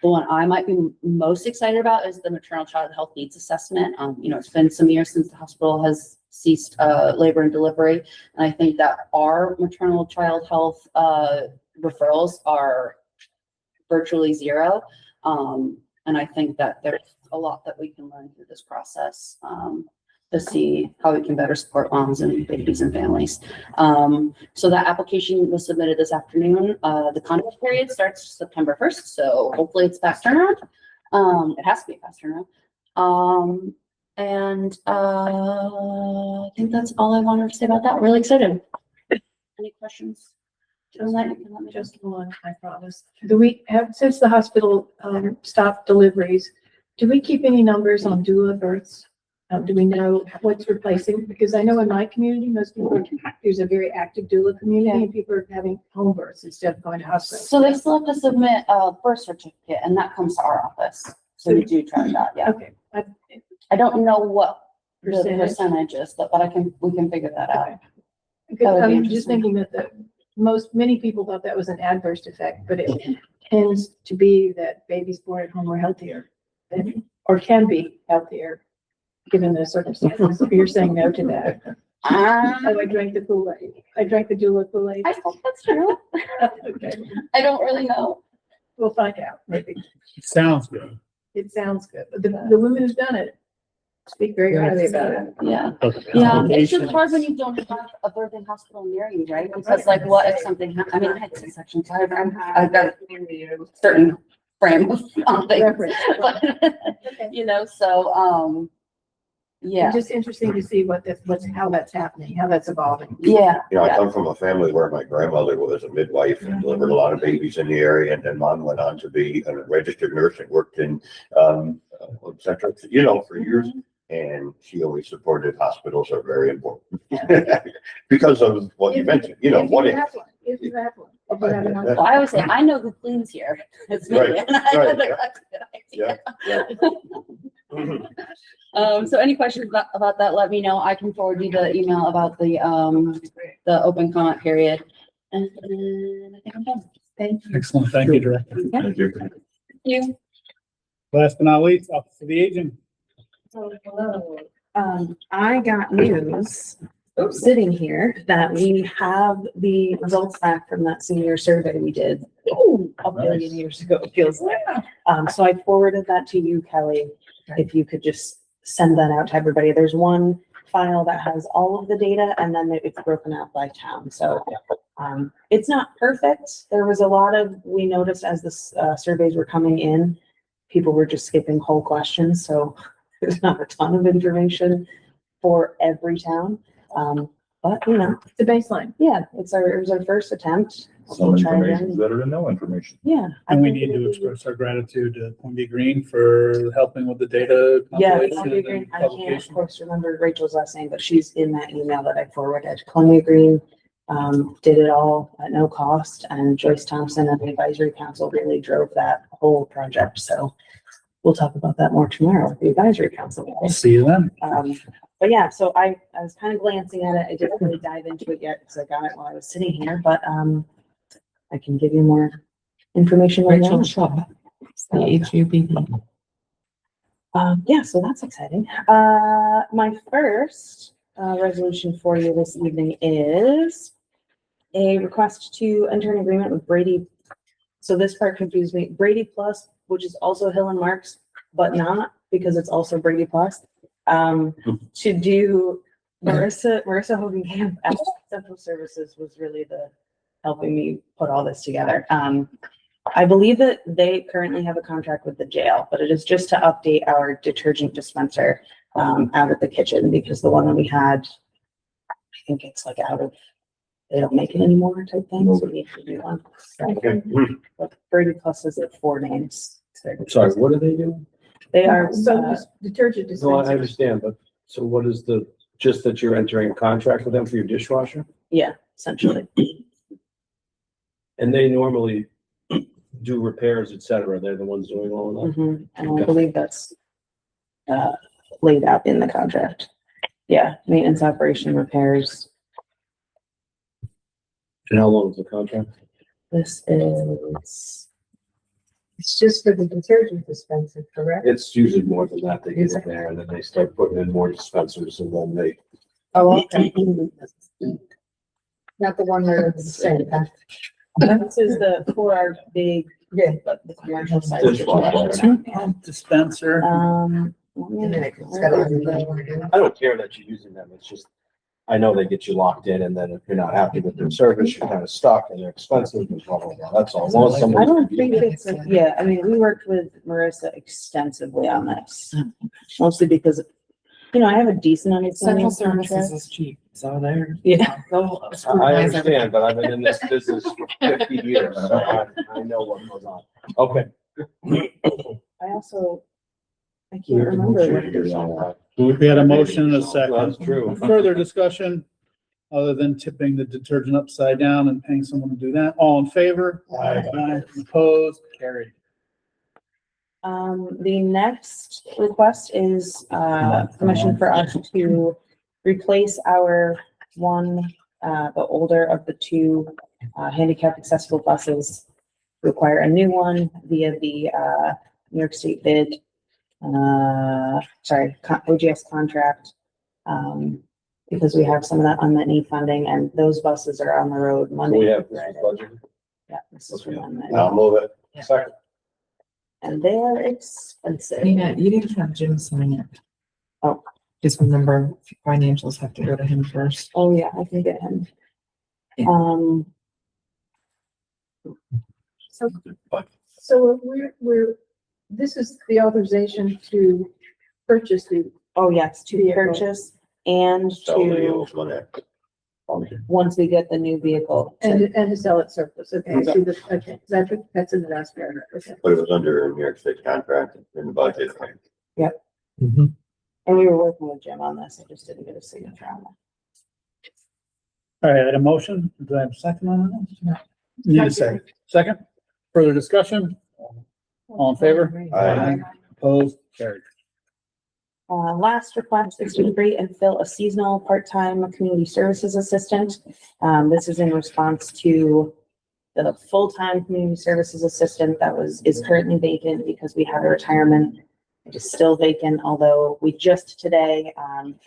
The one I might be most excited about is the maternal child health needs assessment. You know, it's been some years since the hospital has ceased labor and delivery. And I think that our maternal child health referrals are virtually zero. And I think that there's a lot that we can learn through this process to see how we can better support moms and babies and families. So that application was submitted this afternoon. The comment period starts September 1st, so hopefully it's fast turnaround. It has to be a fast turnaround. I think that's all I wanted to say about that. Really excited. Any questions? Just one, I promise. Do we have, since the hospital stopped deliveries, do we keep any numbers on doula births? Do we know what's replacing? Because I know in my community, most people, there's a very active doula community and people are having home births instead of going to hospital. So they still have to submit a birth certificate, and that comes to our office. So we do track that, yeah. Okay. I don't know what the Percentage? percentage is, but we can figure that out. Because That would be I'm just interesting. thinking that many people thought that was an adverse effect, but it tends to be that babies born at home are healthier or can be healthier given the circumstances. If you're saying no to that. Oh, I drank the Kool-Aid. I drank the doula Kool-Aid. I hope that's true. Okay, I don't really know. we'll find out. Maybe. Sounds good. It sounds good. But the women who've done it speak very highly about it. Yeah. Yeah, it's just hard when you don't have a birthing hospital near you, right? Because like, what if something, I mean, I had C-section, so I've got a certain frame of things. Reference. But, you know, so, yeah, It's just interesting to see how that's happening, how that's evolving. yeah. You know, I yeah. come from a family where my grandmother was a midwife and delivered a lot of babies in the area, and then mom went on to be a registered nurse and worked in, obstetrics, you know, for years. And she always supported hospitals are very important. Because of what you mentioned, you know, what if. If you have one. If you have an Well, I always say, I know who cleans here. It's me. Right, And I know right, that yeah. that's a good idea. So any questions about that, let me know. I can forward you the email about the open comment period. And I think I'm done. Thank you. Excellent. Thank you, Director. Thank you. Thank you. Last but not least, Office of the Aging. Hello. I got news sitting here that we have the results back from that senior survey we did a billion years ago, it feels like. So I forwarded that to you, Kelly, if you could just send that out to everybody. There's one file that has all of the data and then it's broken out by town. So it's not perfect. There was a lot of, we noticed as the surveys were coming in, people were just skipping whole questions, so there's not a ton of information for every town. But you know, The baseline. yeah, it was our first attempt. Some We'll try information again. is better than no information. Yeah. I And we think need it'll to be- express our gratitude to Columbia Green for helping with the data. Yeah, compilation Columbia and Green, I can't, of publication. course, remember Rachel's last name, but she's in that email that I forwarded. Columbia Green did it all at no cost, and Joyce Thompson and the advisory council really drove that whole project, so we'll talk about that more tomorrow with the advisory council. I'll see you then. But yeah, so I was kind of glancing at it. I didn't really dive into it yet because I got it while I was sitting here, but I can give you more information right now. The HUB. Yeah, so that's exciting. My first resolution for you this evening is a request to enter an agreement with Brady. So this part confused me. Brady Plus, which is also Hill and Marks, but not because it's also Brady Plus. To do Marissa Hogenkamp at Central Services was really the helping me put all this together. I believe that they currently have a contract with the jail, but it is just to update our detergent dispenser out of the kitchen because the one that we had, I think it's like they don't make it anymore type thing, so we need to do one. But Brady Plus is at 4 names. Sorry, what do they do? They are, So detergent No, I dispensers. understand, but so what is just that you're entering a contract with them for your dishwasher? yeah, essentially. And they normally do repairs, et cetera. They're the ones doing all of that. Mhm. And I believe that's laid out in the contract. Yeah, maintenance, operation, repairs. And how long is the contract? This is, It's just for the detergent dispenser, correct? It's usually more than that. They get it there and then they start putting in more dispensers and then they, Oh, okay. Not the one where it's the same, huh? this is for our big, Yeah. the commercial side. Dishwasher. Dispenser. It's got a- I don't care that you're using them. It's just, I know they get you locked in and then if you're not happy with their service, you're kind of stuck and they're expensive and blah, blah, blah. That's all. As long as someone- I don't think it's, yeah, I mean, we worked with Marissa extensively on this, mostly because, you know, I have a decent understanding. of contracts. is cheap, so there. Yeah. I understand, but I've been in this business for 50 years, so I know what goes on. Okay. I also, I can't remember. what it is. We had a motion and a second. That's true. Further discussion, other than tipping the detergent upside down and paying someone to do that. All in favor? Aye. Opposed? Carried. The next request is, permission for us to replace our one, the older of the two, handicap accessible buses. Require a new one via the, New York State bid, OGS contract. Because we have some of that unmet need funding and those buses are on the road Monday. We through have this Friday. budget. Yeah, this is from unmet I'll need. move it. Second. And they are expensive. Nina, you didn't have Jim sign it. Oh. Just remember, financials have to go to him first. Oh, yeah, I can get him. Yeah. So this is the authorization to purchase the, Oh, yes, to Vehicle. purchase and So the to, old one there. once we get the new vehicle. to- and to sell it surplus, okay, so okay, that's in the last paragraph, okay. But it was under New York State contract in the budget. Mhm. And we were working with Jim on this, I just didn't get a signature on that. All right, I had a motion. Do I have a second on that? Need a second. Second? Further discussion? All in favor? Aye. Opposed? Carried. Last request is to create and fill a seasonal part-time community services assistant. This is in response to the full-time community services assistant that is currently vacant because we have a retirement. It is still vacant, although we just today,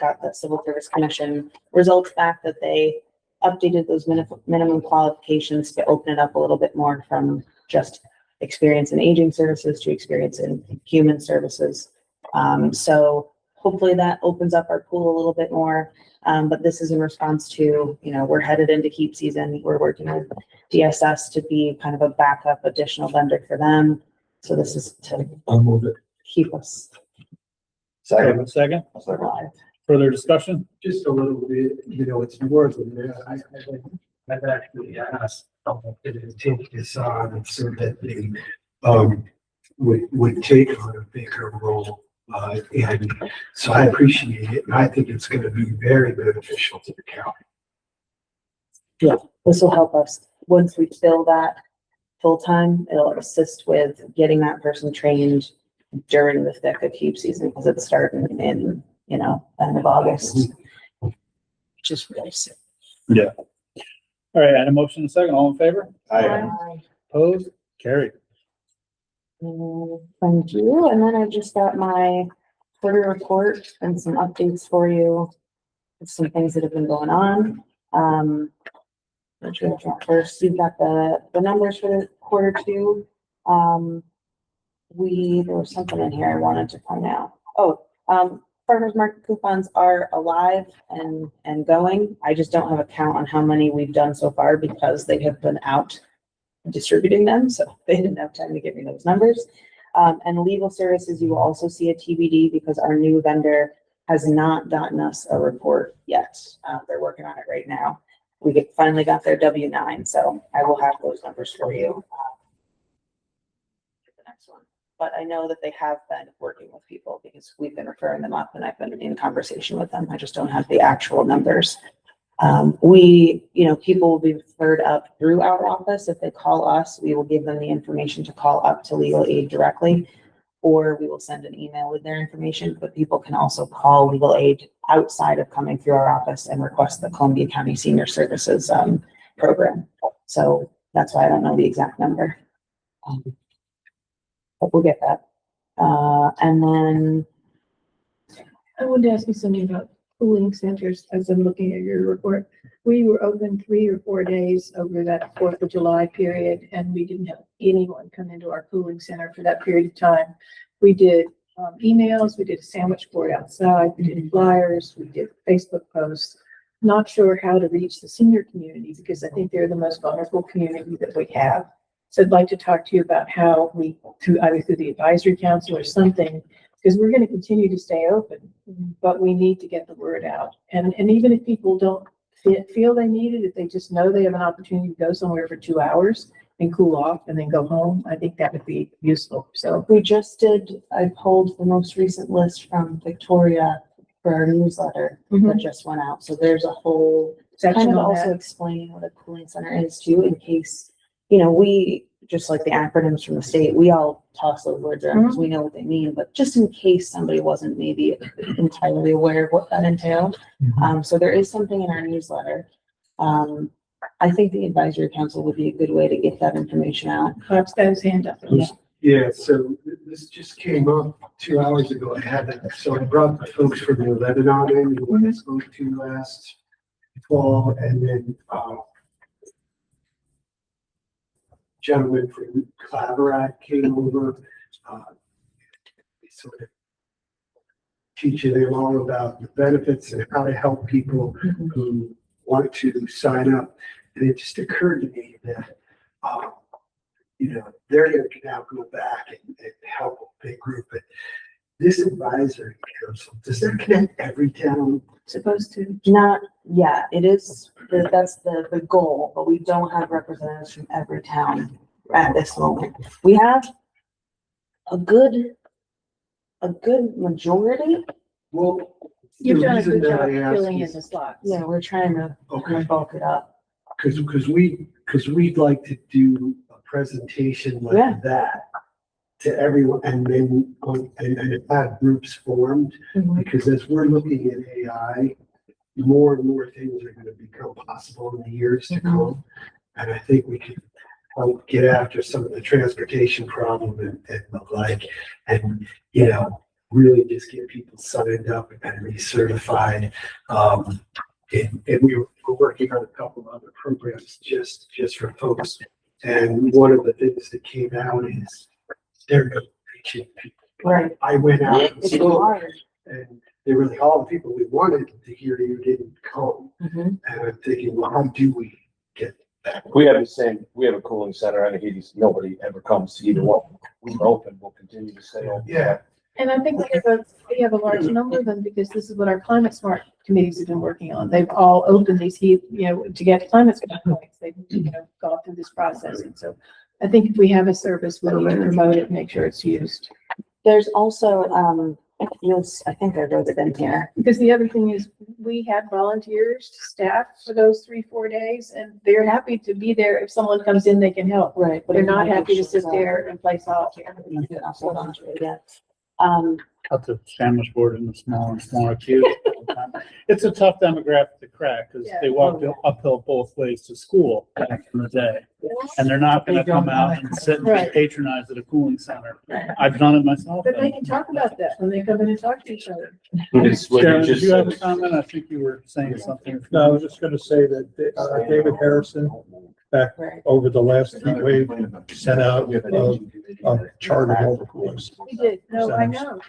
got the Civil Service Commission results back that they updated those minimum qualifications to open it up a little bit more from just experience in aging services to experience in human services. So hopefully that opens up our pool a little bit more. But this is in response to, you know, we're headed into keep season. We're working with DSS to be kind of a backup additional vendor for them. So this is to I'll move it. keep us Second. Second, alive. further discussion? Just a little bit, it's more than that. I've actually asked, to take this on so that they, would take on a bigger role. And so I appreciate it, and I think it's gonna be very beneficial to the county. This will help us, once we fill that full-time, it'll assist with getting that person trained during the thick of heap season, because it's starting in, end of August. Which is really soon. All right, and a motion and a second, all in favor? Bye. Opposed? Carried. Thank you, and then I just got my quarter report and some updates for you. Some things that have been going on. First, you've got the numbers for the quarter two. There was something in here I wanted to point out. Farmers market coupons are alive and going. I just don't have a count on how many we've done so far because they have been out distributing them, so they didn't have time to give me those numbers. And legal services, you will also see a TBD because our new vendor has not gotten us a report yet. They're working on it right now. We finally got their W-9, so I will have those numbers for you. The next one. But I know that they have been working with people because we've been referring them up and I've been in conversation with them. I just don't have the actual numbers. People will be referred up through our office. If they call us, we will give them the information to call up to legal aid directly, or we will send an email with their information, but people can also call legal aid outside of coming through our office and request the Columbia County Senior Services program. So that's why I don't know the exact number. But we'll get that. And then I wanted to ask you something about cooling centers as I'm looking at your report. We were open 3 or 4 days over that 4th of July period, and we didn't have anyone come into our cooling center for that period of time. We did emails, we did a sandwich board outside, we did flyers, we did Facebook posts. Not sure how to reach the senior community because I think they're the most vulnerable community that we have. So I'd like to talk to you about how we, either through the advisory council or something, because we're going to continue to stay open, but we need to get the word out. And even if people don't feel they need it, if they just know they have an opportunity to go somewhere for 2 hours and cool off and then go home, I think that would be useful. So I pulled the most recent list from Victoria for our newsletter that just went out. So there's a whole section kind of on also that. explaining what a cooling center is too, in case, we, just like the acronyms from the state, we all toss those words around because we know what they mean, but just in case somebody wasn't maybe entirely aware of what that entailed. So there is something in our newsletter. I think the advisory council would be a good way to get that information out. Perhaps got his hand up. Yeah, so this just came up 2 hours ago. I had it, so I brought the folks from the Lebanon in who I spoke to last fall, and then gentleman from Claverack came over, sort of teaching them all about the benefits and how to help people who want to sign up. And it just occurred to me that, they're going to now go back and help a big group. But this advisory council, does that connect every town? Supposed to. Not yet. It is, that's the goal, but we don't have representatives from every town at this moment. We have a good majority. Well, You've the done a reason good that job I asked filling in is the slots. Yeah, we're trying to Okay. bulk it up. Because we'd like to do a presentation Yeah. like that to everyone, and then and have groups formed, because as we're looking at AI, more and more things are going to become possible in the years to come. And I think we can help get after some of the transportation problem and the like, and really just get people signed up and recertified. And we're working on a couple of other programs just for folks. And one of the things that came out is they're reaching people. Right. I went out and It's spoke, hard. and they really, all the people we wanted to hear you didn't come. And I'm thinking, well, how do we get We have the same, we have a cooling center and nobody ever comes to either one. We're open, we'll continue to stay open. Yeah. And I think we have a large number of them because this is what our climate smart committees have been working on. They've all opened these heat, to get climate smart points. They've, gone through this process. And so I think if we have a service, we need to promote it, and make sure it's used. There's also, I think I wrote it in here. Because the other thing is, we had volunteers, staff for those 3-4 days, and they're happy to be there. If someone comes in, they can help. Right. But they're not happy to sit there and play solitaire. Hold on to it, yeah. Cut the sandwich board into smaller and smaller cubes. It's a tough demographic to crack because they walk uphill both ways to school back in the day. And they're not gonna come out and sit and Right. patronize at a cooling center. I've done it myself. But they can talk about that when they come in and talk to each other. Sharon, did you have a comment? I think you were saying something. No, I was just gonna say that, David Harrison, back over the last heat wave, sent out a chart of all the coolers. We did. No, I know.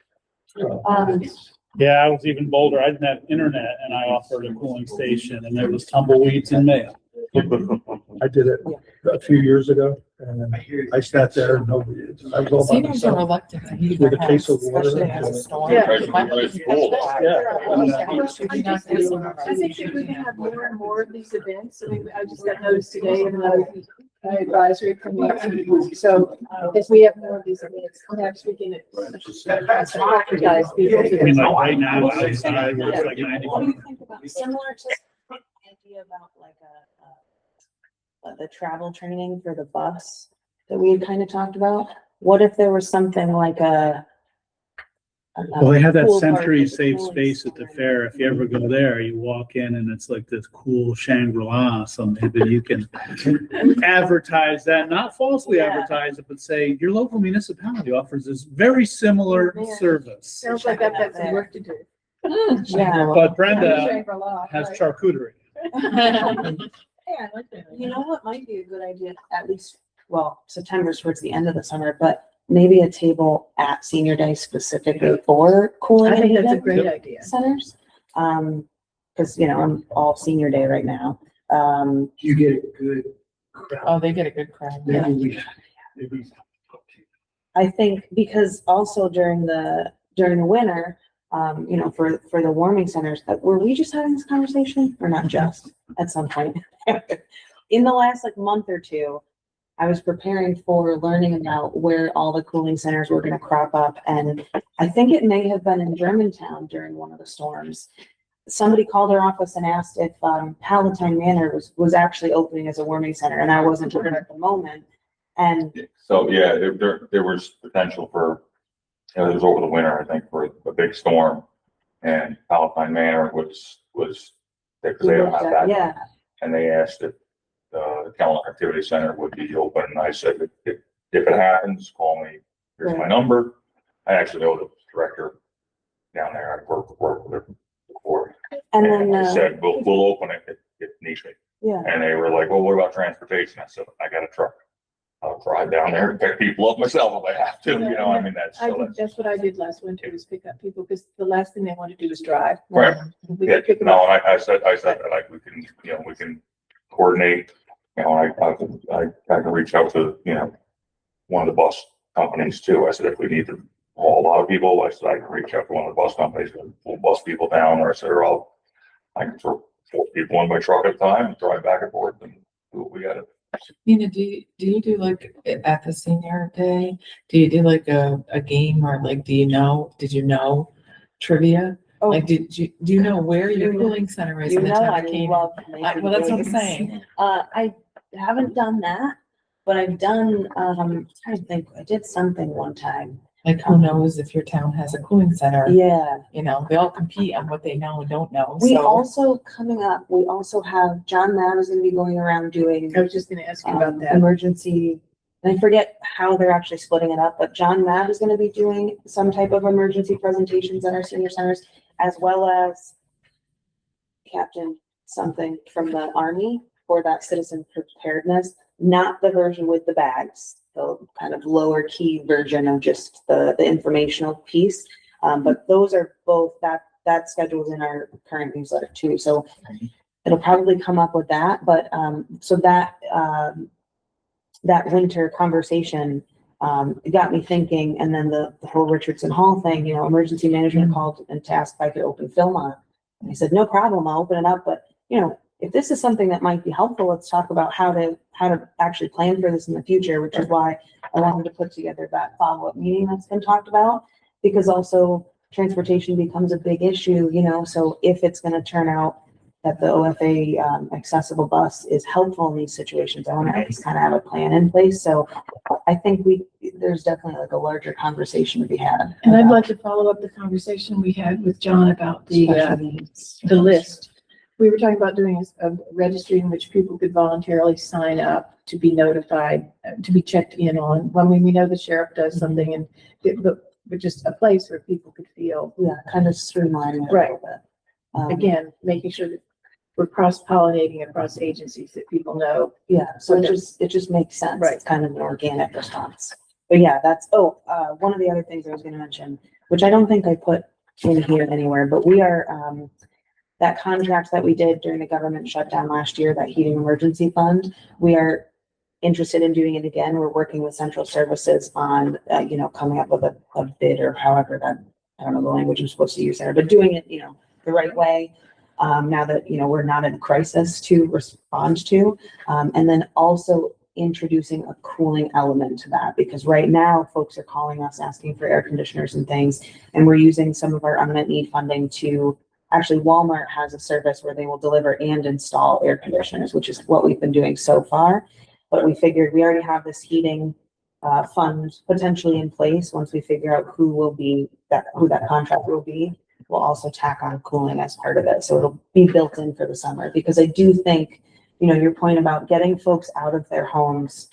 Yeah, I was even bolder. I didn't have internet and I offered a cooling station and there was tumbleweeds in Mayo. I did it a few years ago, and I sat there and nobody, I was all by Seniors are myself reluctant to heat with their a case of house, water. especially if it's a storm. Yeah. It's cool. I think if we can have more and more of these events, I mean, I just got noticed today in another advisory committee. So if we have more of these events, perhaps we can advertise people. I mean, like right now, outside, Yeah. it's like 90. What do you think about, similar to the idea about like the travel training for the bus that we had kind of talked about? What if there was something like Well, they have that pool Century party, Safe pool Space at the fair. If you ever go there, you walk in and it's like this cool Shangri-La. So maybe you can advertise that, not falsely Yeah. advertise it, but say your local municipality offers this very similar Yeah. service. Sounds like I've got some work to do. Yeah. But Brenda Shangri-La, has right. charcuterie. Yeah, I like that. You know what might be a good idea, at least, well, September's towards the end of the summer, but maybe a table at Senior Day specifically for cooling I and think that's a heating great idea. centers. Cause I'm all Senior Day right now. You get a good crowd. Oh, they get a good crowd. Yeah. Maybe I think because also during the winter, for the warming centers, were we just having this conversation or not just at some point? In the last month or two, I was preparing for learning about where all the cooling centers were going to crop up. And I think it may have been in Germantown during one of the storms. Somebody called our office and asked if Palatine Manor was actually opening as a warming center, and I wasn't sure at the moment. And So, yeah, there was potential for, it was over the winter, I think, for a big storm. And Palatine Manor was, because they don't have that. yeah, And they asked if the Kellogg Activity Center would be open, and I said, if it happens, call me, here's my number. I actually know the director down there, I worked with her before. and And then I said, we'll open it if needs be. yeah. And they were like, well, what about transportation? I said, I got a truck. I'll drive down there and pick people up myself if I have to, I mean, I think that's what I did last winter, was pick up people, because the last thing they want to do is drive. Right. We Yeah, could pick them no, up. and I said that, like, we can coordinate, I can reach out to, one of the bus companies too. I said, if we need to haul a lot of people, I said, I can reach out to one of the bus companies and we'll bus people down, or I said, or I can throw 4 people in my truck at a time and drive back and forth and do what we gotta. Nina, do you do like at the senior day, do you do like a game or did you know trivia? Oh. Like, do you know where your cooling center is? in the town I of Canaan? love making Well, that's what I'm games. saying. I haven't done that, but I've done, I'm trying to think, I did something one time. Like, who knows if your town has a cooling center? Yeah. They all compete on what they know and don't know. We So also, coming up, we also have, John Matt is gonna be going around doing I was just gonna ask you about that. emergency, and I forget how they're actually splitting it up, but John Matt is gonna be doing some type of emergency presentations at our senior centers, as well as Captain something from the Army for that citizen preparedness, not the version with the bags, the kind of lower key version of just the informational piece. But those are both, that schedule's in our current newsletter too. So it'll probably come up with that, but, so that winter conversation, it got me thinking, and then the whole Richardson Hall thing, you know, emergency management called and tasked if I could open Philmont. And I said, no problem, I'll open it up, but, you know, if this is something that might be helpful, let's talk about how to actually plan for this in the future, which is why I wanted to put together that follow-up meeting that's been talked about, because also transportation becomes a big issue, you know, so if it's gonna turn out that the OFA accessible bus is helpful in these situations, I wanna at least kind of have a plan in place, so I think there's definitely like a larger conversation to be had. And I'd like to follow up the conversation we had with John about the list. We were talking about doing a registry in which people could voluntarily sign up to be notified, to be checked in on when we know the sheriff does something, and but just a place where people could feel. Yeah, kind of streamline it a Right. little bit. Again, making sure that we're cross-pollinating across agencies, that people know. Yeah, so it just makes sense. Right. It's kind of an organic response. But yeah, one of the other things I was gonna mention, which I don't think I put in here anywhere, but we are, that contract that we did during the government shutdown last year, that heating emergency fund, we are interested in doing it again. We're working with central services on, you know, coming up with a bid or however that, I don't know the language I'm supposed to use there, but doing it, you know, the right way. Now that, you know, we're not in a crisis to respond to, and then also introducing a cooling element to that, because right now folks are calling us asking for air conditioners and things, and we're using some of our unmet need funding to, actually Walmart has a service where they will deliver and install air conditioners, which is what we've been doing so far. But we figured we already have this heating fund potentially in place. Once we figure out who that contract will be, we'll also tack on cooling as part of it. So it'll be built in for the summer, because I do think, you know, your point about getting folks out of their homes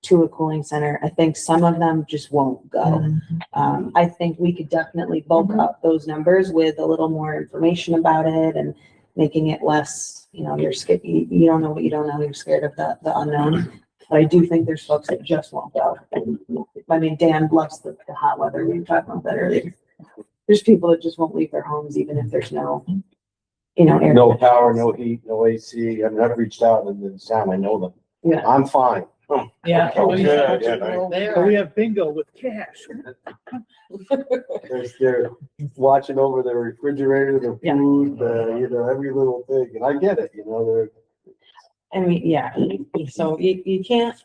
to a cooling center, I think some of them just won't go. I think we could definitely bulk up those numbers with a little more information about it and making it less, you know, you're scared, you don't know what you don't know, you're scared of the unknown. But I do think there's folks that just won't go. I mean, Dan loves the hot weather. We were talking about that earlier. There's people that just won't leave their homes even if there's no, you know, air. No power, no heat, no AC. I mean, I've reached out and in town, I know them. Yeah. I'm fine. Yeah. Oh, good, yeah, nice. So we have bingo with cash. They're watching over the refrigerator, the Yeah. food, you know, every little thing. And I get it, you know, they're. I mean, yeah, so you can't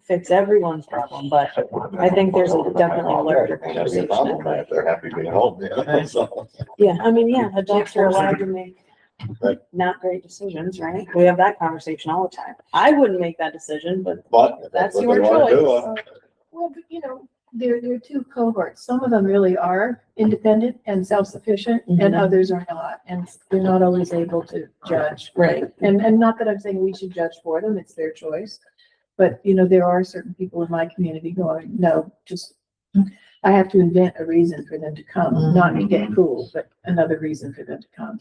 fix everyone's problem, but I think there's definitely a larger conversation. If they're happy being home, yeah. So, Yeah, I mean, yeah, adults are allowed to make Right. not great decisions, right? We have that conversation all the time. I wouldn't make that decision, but But if That's that's what your they want to do, choice. Well, but you know, there are two cohorts. Some of them really are independent and self-sufficient, and Mhm. others are not, and they're not always able to judge. right. And not that I'm saying we should judge for them, it's their choice. But, you know, there are certain people in my community going, no, just, I have to invent a reason for them to come, not to get cool, but another reason for them to come.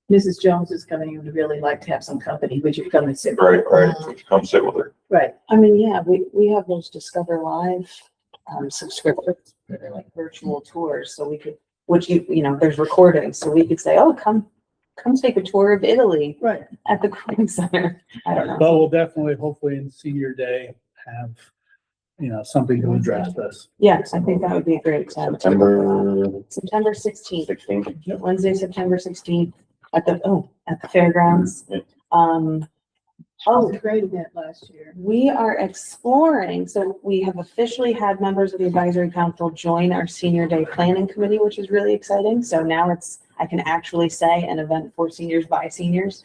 Mrs. Jones is coming, and would really like to have some company. Would you come and sit? with Right, her? right. Come sit with her. Right. I mean, yeah, we have those Discover Live subscriptions, they're like virtual tours, so we could, which you know, there's recordings, so we could say, oh, come take a tour of Italy Right. at the cooling center. I don't know. But we'll definitely, hopefully in senior day, have, you know, something to address this. Yes, I think that would be a great time. September September 16th, 16th. Wednesday, September 16th at the fairgrounds. Yeah. It was a great event last year. We are exploring, so we have officially had members of the advisory council join our senior day planning committee, which is really exciting. So now I can actually say an event for seniors by seniors,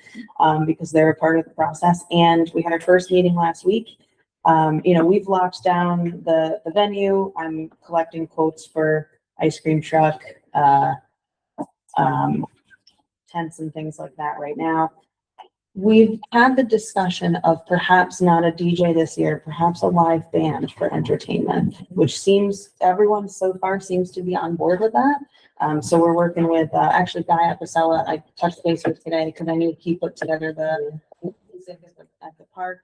because they're a part of the process. And we had our first meeting last week. You know, we've locked down the venue. I'm collecting quotes for ice cream truck, tents and things like that right now. We've had the discussion of perhaps not a DJ this year, perhaps a live band for entertainment, which everyone so far seems to be on board with that. So we're working with, actually Guy Apicella, I touched base with today because I knew he put together the music at the park.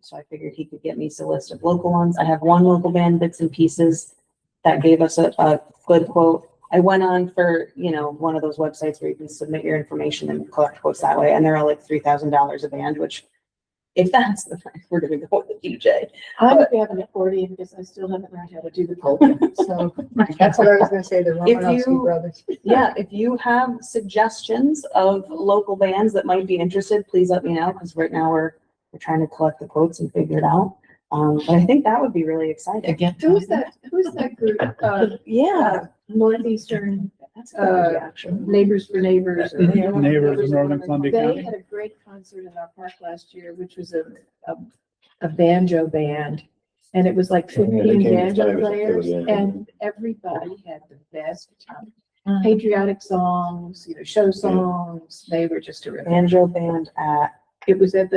So I figured he could get me a list of local ones. I have one local band, Bits and Pieces, that gave us a good quote. I went on for, one of those websites where you can submit your information and collect quotes that way, and they're all like $3,000 a band, which if that's the price, we're gonna go with the DJ. I would have an accordion because I still haven't learned how to do the polka, so. That's what I was gonna say, the If Romanowski you- brothers. Yeah, if you have suggestions of local bands that might be interested, please let me know, because right now we're trying to collect the quotes and figure it out. But I think that would be really exciting. Again. Who's that group, Yeah, Northeastern, that's a good idea, actually. Neighbors for Neighbors? or- Neighbors of Northern Columbia They County. had a great concert in our park last year, which was a banjo band. And it was like Yeah, they 15 came to banjo play with us, players too, yeah. and everybody had the best patriotic songs, show songs. They were just terrific. Banjo band at, It was at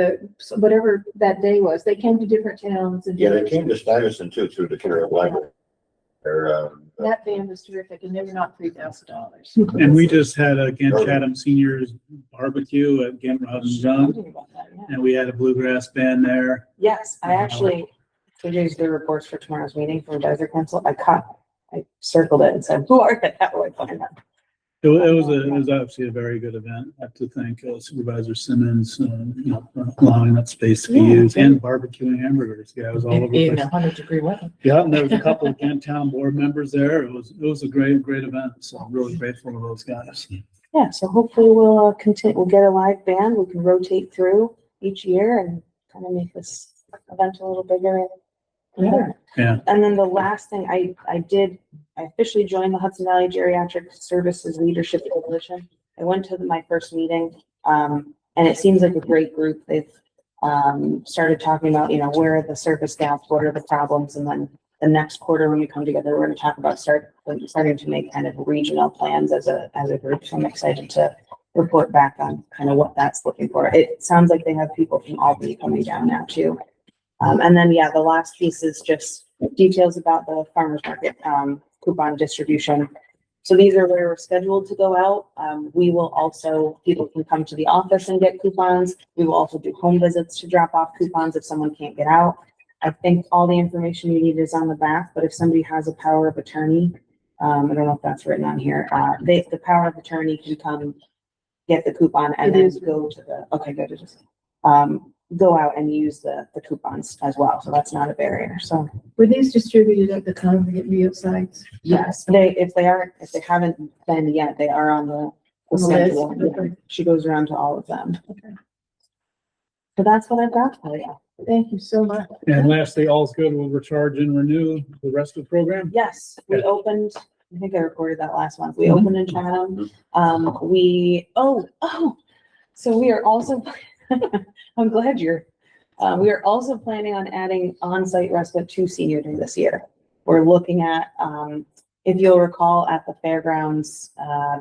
whatever that day was. They came to different towns and. Yeah, they came to Stuyvesant too, through the Carroll Library. That band was terrific and they were not $3,000. And we just had a Ghent Chatham Seniors Barbecue at Ghent Rod and John, and we had a bluegrass band there. yes, I actually, TJ's the reports for tomorrow's meeting from Desert Council. I circled it and said, who are they? How do I find them? It was obviously a very good event. I have to thank Supervisor Simmons, for allowing that space to be Yeah. used and barbecuing hamburgers. Yeah, it was all over the In place. 100-degree weather. Yeah, and there was a couple of Kent Town board members there. It was a great event. So I'm really grateful to those guys. Yeah, so hopefully we'll continue, we'll get a live band. We can rotate through each year and kind of make this event a little bigger and better. Yeah. And then the last thing I officially joined the Hudson Valley Geriatric Services Leadership Coalition. I went to my first meeting, and it seems like a great group. They've started talking about, where are the service gaps, what are the problems, and then the next quarter when we come together, we're going to talk about starting to make kind of regional plans as a group. So I'm excited to report back on kind of what that's looking for. It sounds like they have people from Albany coming down now too. And then, the last piece is just details about the farmer's market coupon distribution. So these are where we're scheduled to go out. We will also, people can come to the office and get coupons. We will also do home visits to drop off coupons if someone can't get out. I think all the information you need is on the back, but if somebody has a power of attorney, I don't know if that's written on here, the power of attorney can come get the coupon and then go to the, okay, good. It is. Go out and use the coupons as well. So that's not a barrier. So Were these distributed at the congregate meal sites? yes, if they haven't been yet, they are on the On the schedule. list, okay. Yeah, she goes around to all of them. So that's what I've got for you. Thank you so much. And lastly, all's good. We'll recharge and renew the rest of the program. Yes, we Okay. opened, I think I recorded that last month. We opened in Chatham. So we are also, I'm glad we are also planning on adding on-site respite to Senior Day this year. We're looking at, if you'll recall at the fairgrounds,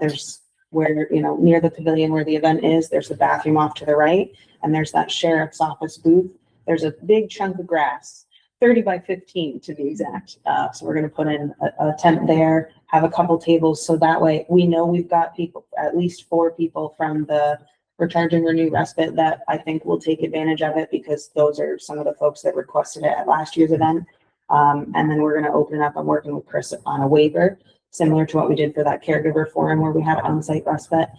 there's where, near the pavilion where the event is, there's a bathroom off to the right, and there's that sheriff's office booth. There's a big chunk of grass, 30 by 15 to be exact. So we're gonna put in a tent there, have a couple tables, so that way we know we've got people, at least 4 people from the Recharge and Renew Respite that I think will take advantage of it, because those are some of the folks that requested it at last year's event. And then we're gonna open it up. I'm working with Chris on a waiver, similar to what we did for that caregiver forum where we had on-site respite.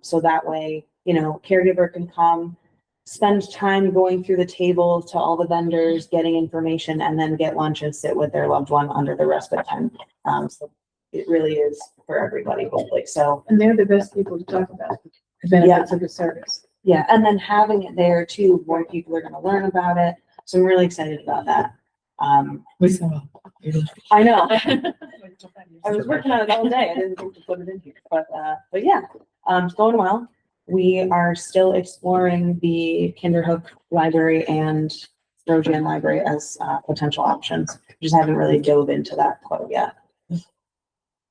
So that way, caregiver can come, spend time going through the table to all the vendors, getting information, and then get lunch and sit with their loved one under the respite tent. So it really is for everybody, hopefully. So And they're the best people to talk about the benefits of the service. yeah, and then having it there too, more people are gonna learn about it. So I'm really excited about that. We saw. I know. I was working on it all day. I didn't think to put it in here, but yeah, it's going well. We are still exploring the Kinderhook Library and Trojan Library as potential options. Just haven't really dove into that quite yet.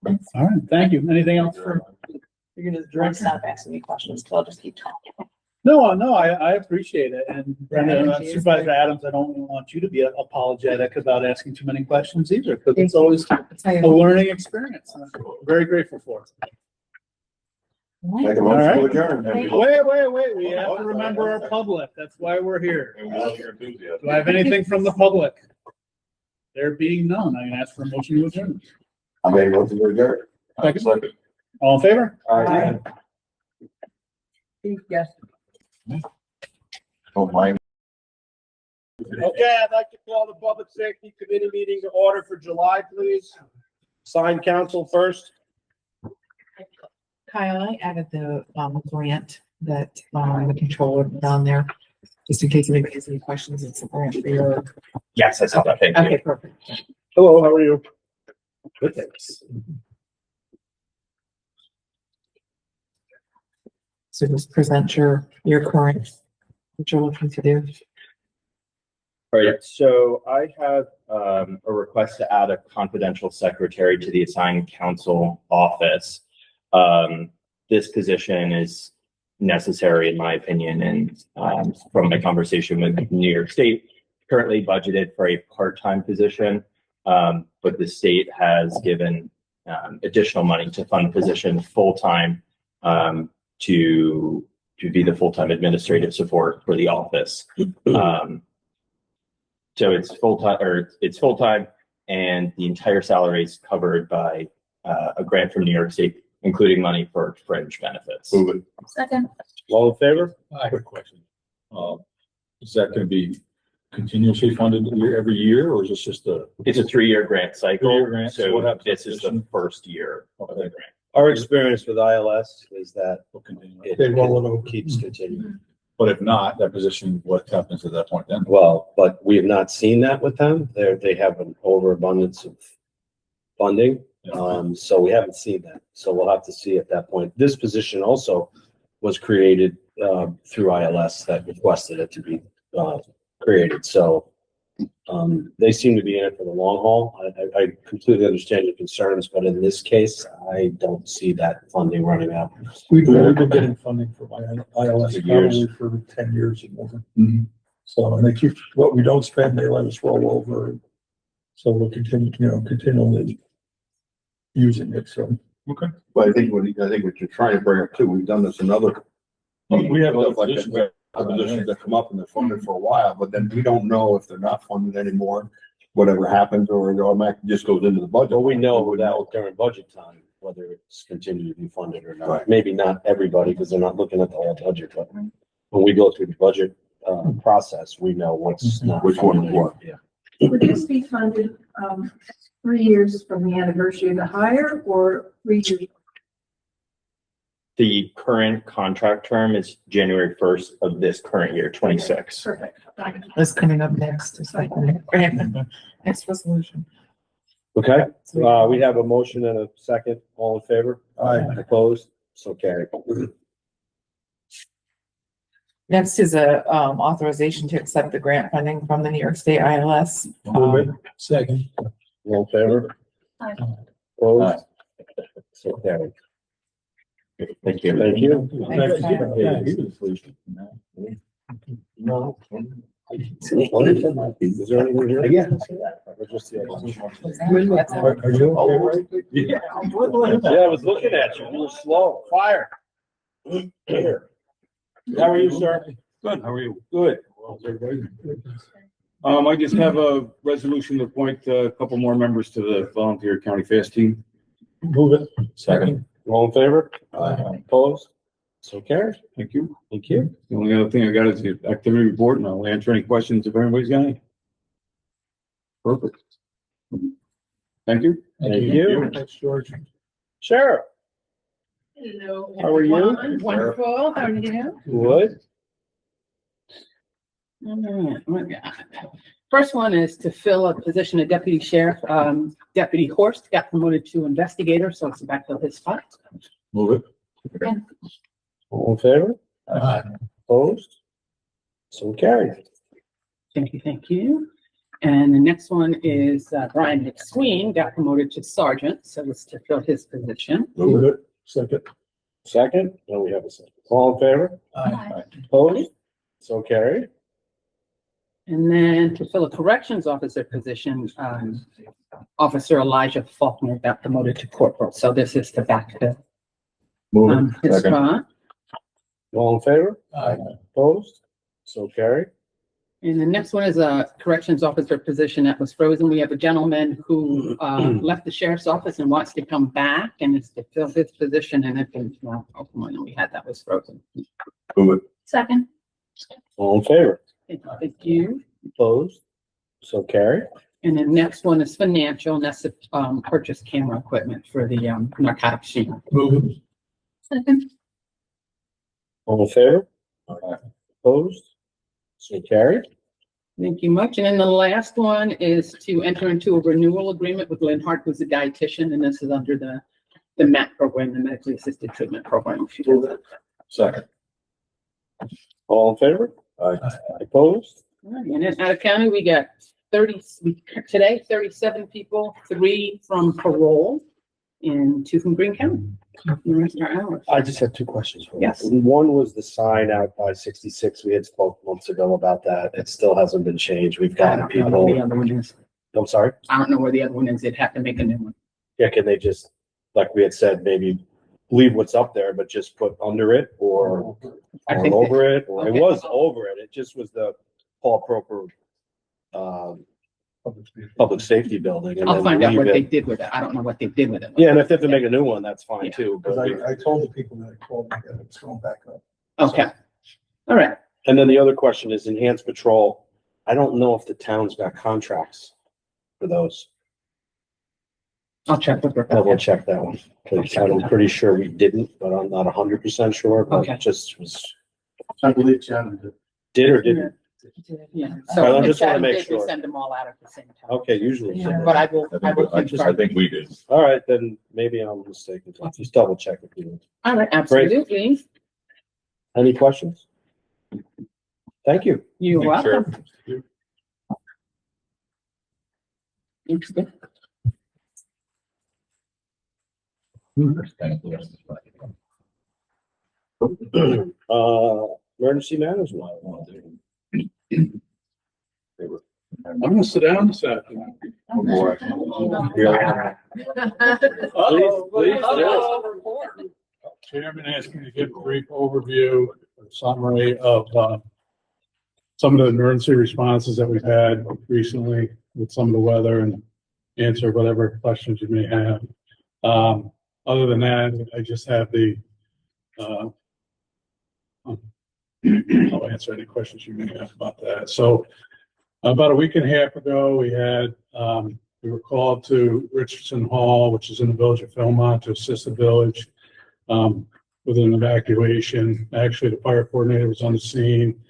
All right, thank you. Anything else for? You're gonna direct stop asking me questions, because I'll just keep talking. No, I appreciate it. And Brenda, Supervisor Adams, I don't want you to be apologetic about asking too many questions either, because it's always a learning experience. I'm very grateful for it. Make a All motion to right. adjourn. Wait, we have to remember our public. That's why we're here. Do I have anything from the public? There being none, I'm gonna ask for a motion to adjourn. I made a motion to adjourn. Second. All in favor? Aye. Yes. Don't mind. Okay, I'd like to call the Public Safety Committee meeting to order for July, please. Sign council first. Kyle, I added the grant that the controller put down there, just in case anybody has any questions. It's a grant for your. Yes, I saw that. Thank Okay, perfect. Hello, how are you? Good, thanks. So just present your current, what you're looking to do. All right, so I have a request to add a confidential secretary to the assigned council office. This position is necessary, in my opinion, and from my conversation with New York State, currently budgeted for a part-time position, but the state has given additional money to fund the position full-time to be the full-time administrative support for the office. So it's full-time, and the entire salary is covered by a grant from New York State, including money for fringe benefits. Move it. Second. All in favor? Quick question. Is that gonna be continuously funded every year, or is this just a? It's a 3-year grant cycle, 3-year grant, so what so happens this to is the this? first year of the grant. Our experience with ILS is that Will continue? it They roll it over. keeps continuing. But if not, that position, what happens at that point then? Well, but we have not seen that with them. They have an overabundance of funding. So we haven't seen that. So we'll have to see at that point. This position also was created through ILS that requested it to be created. So they seem to be in it for the long haul. I completely understand your concerns, but in this case, I don't see that funding running out. We've been getting funding from ILS For years. probably for 10 years or more. So, and they keep, what we don't spend, they let us roll over. So we'll continue, continually using it, so. Okay. But I think what you're trying to bring up too, we've done this in other. We have Stuff like positions that, positions that come up and they're funded for a while, but then we don't know if they're not funded anymore. Whatever happens, or it automatically just goes into the budget. Well, we know without during budget time, whether it's continued to be funded or not. Right. Maybe not everybody, because they're not looking at the whole budget, but when we go through the budget process, we know what's not. Which one is what? Yeah. Would this be funded, 3 years from the anniversary of the hire or 3 years? The current contract term is January 1st of this current year, 26. Perfect. That's coming up next. It's like the grant. Next resolution. Okay, we have a motion and a second. All in favor? Aye. Opposed? So carried. Next is a authorization to accept the grant funding from the New York State ILS. Move it. Second. All in favor? Aye. Opposed? So carried. Thank you. Thank you. Thanks, Kyle. Yeah, he was pleased. No. Is there anything here? Yeah. Just the other. Are you okay, Ray? Yeah. Yeah, I was looking at you. You were slow. Fire. Here. How are you, sir? Good, how are you? Good. I just have a resolution to appoint a couple more members to the volunteer county fast team. Move it. Second. All in favor? Aye. Opposed? So carried. Thank you. Thank you. The only other thing I got is the activity report, and I'll answer any questions if anybody's got any. Perfect. Thank you. Thank you. Thanks, George. Sheriff, Hello. how are you? Wonderful. How are you? Good. First one is to fill a position of deputy sheriff. Deputy Horst got promoted to investigator, so it's back to his spot. Move it. All in favor? Aye. Opposed? So carried. Thank you, thank you. And the next one is Brian McSween got promoted to sergeant, so it's to fill his position. Move it. Second. Second? No, we have a second. All in favor? Aye. Opposed? So carried. And then to fill a corrections officer position, Officer Elijah Faulkner got promoted to corporal, so this is to backfill Move it. his Second. spot. All in favor? Aye. Opposed? So carried. And the next one is a corrections officer position that was frozen. We have a gentleman who left the sheriff's office and wants to come back, and it's to fill his position, and it's been, well, and we had that was frozen. Move it. Second. All in favor? Thank you. Opposed? So carried. And the next one is financial, and that's the purchase camera equipment for the narcotics sheet. Move it. Second. All in favor? Opposed? So carried. Thank you much. And then the last one is to enter into a renewal agreement with Lynn Hart, who's a dietitian, and this is under the MAT program, the medically assisted treatment program. She does that. Second. All in favor? Opposed? All right, and then out of county, we got 37 people, 3 from parole and 2 from Green County. The rest are ours. I just have 2 questions. for you. Yes. One was the sign out by 66. We had spoke months ago about that. It still hasn't been changed. We've I gotten don't know where the people. other one is. I'm sorry. I don't know where the other one is. They'd have to make a new one. Yeah, can they just, like we had said, maybe leave what's up there, but just put under it or I or think over it? Or it okay. was over it. It just was the Paul Proper public safety building. and I'll then find out leave what it. they did with it. I don't know what they did with it. Yeah, and if they have to make a new one, that's fine Yeah. too. Cause But I told the people that I called, that it's going back up. Okay. All right. and then the other question is enhanced patrol. I don't know if the town's got contracts for those. I'll check with I will Rebecca. check that one. 'Cause I'm pretty sure we didn't, but I'm not 100% sure, but Okay. just was, I believe Shannon did. did or didn't. Yeah. All right, I So just wanna if make Chad did, we sure. send them all out at the same time. Okay, usually. so. But I will I confirm. think we did. All right, then maybe I'm mistaken. Just double check if you. All right, absolutely. Any questions? Thank you. You're Thanks, Sheriff. welcome. Interesting. Emergency management. I'm gonna sit down this afternoon. Oh, boy. Please do. Chairman asked me to give a brief overview, a summary of, some of the emergency responses that we've had recently with some of the weather and answer whatever questions you may have. Other than that, I just have the, I'll answer any questions you may have about that. So about a week and a half ago, we had, we were called to Richardson Hall, which is in the village of Philmont, to assist the village with an evacuation. Actually, the fire coordinator was on the scene,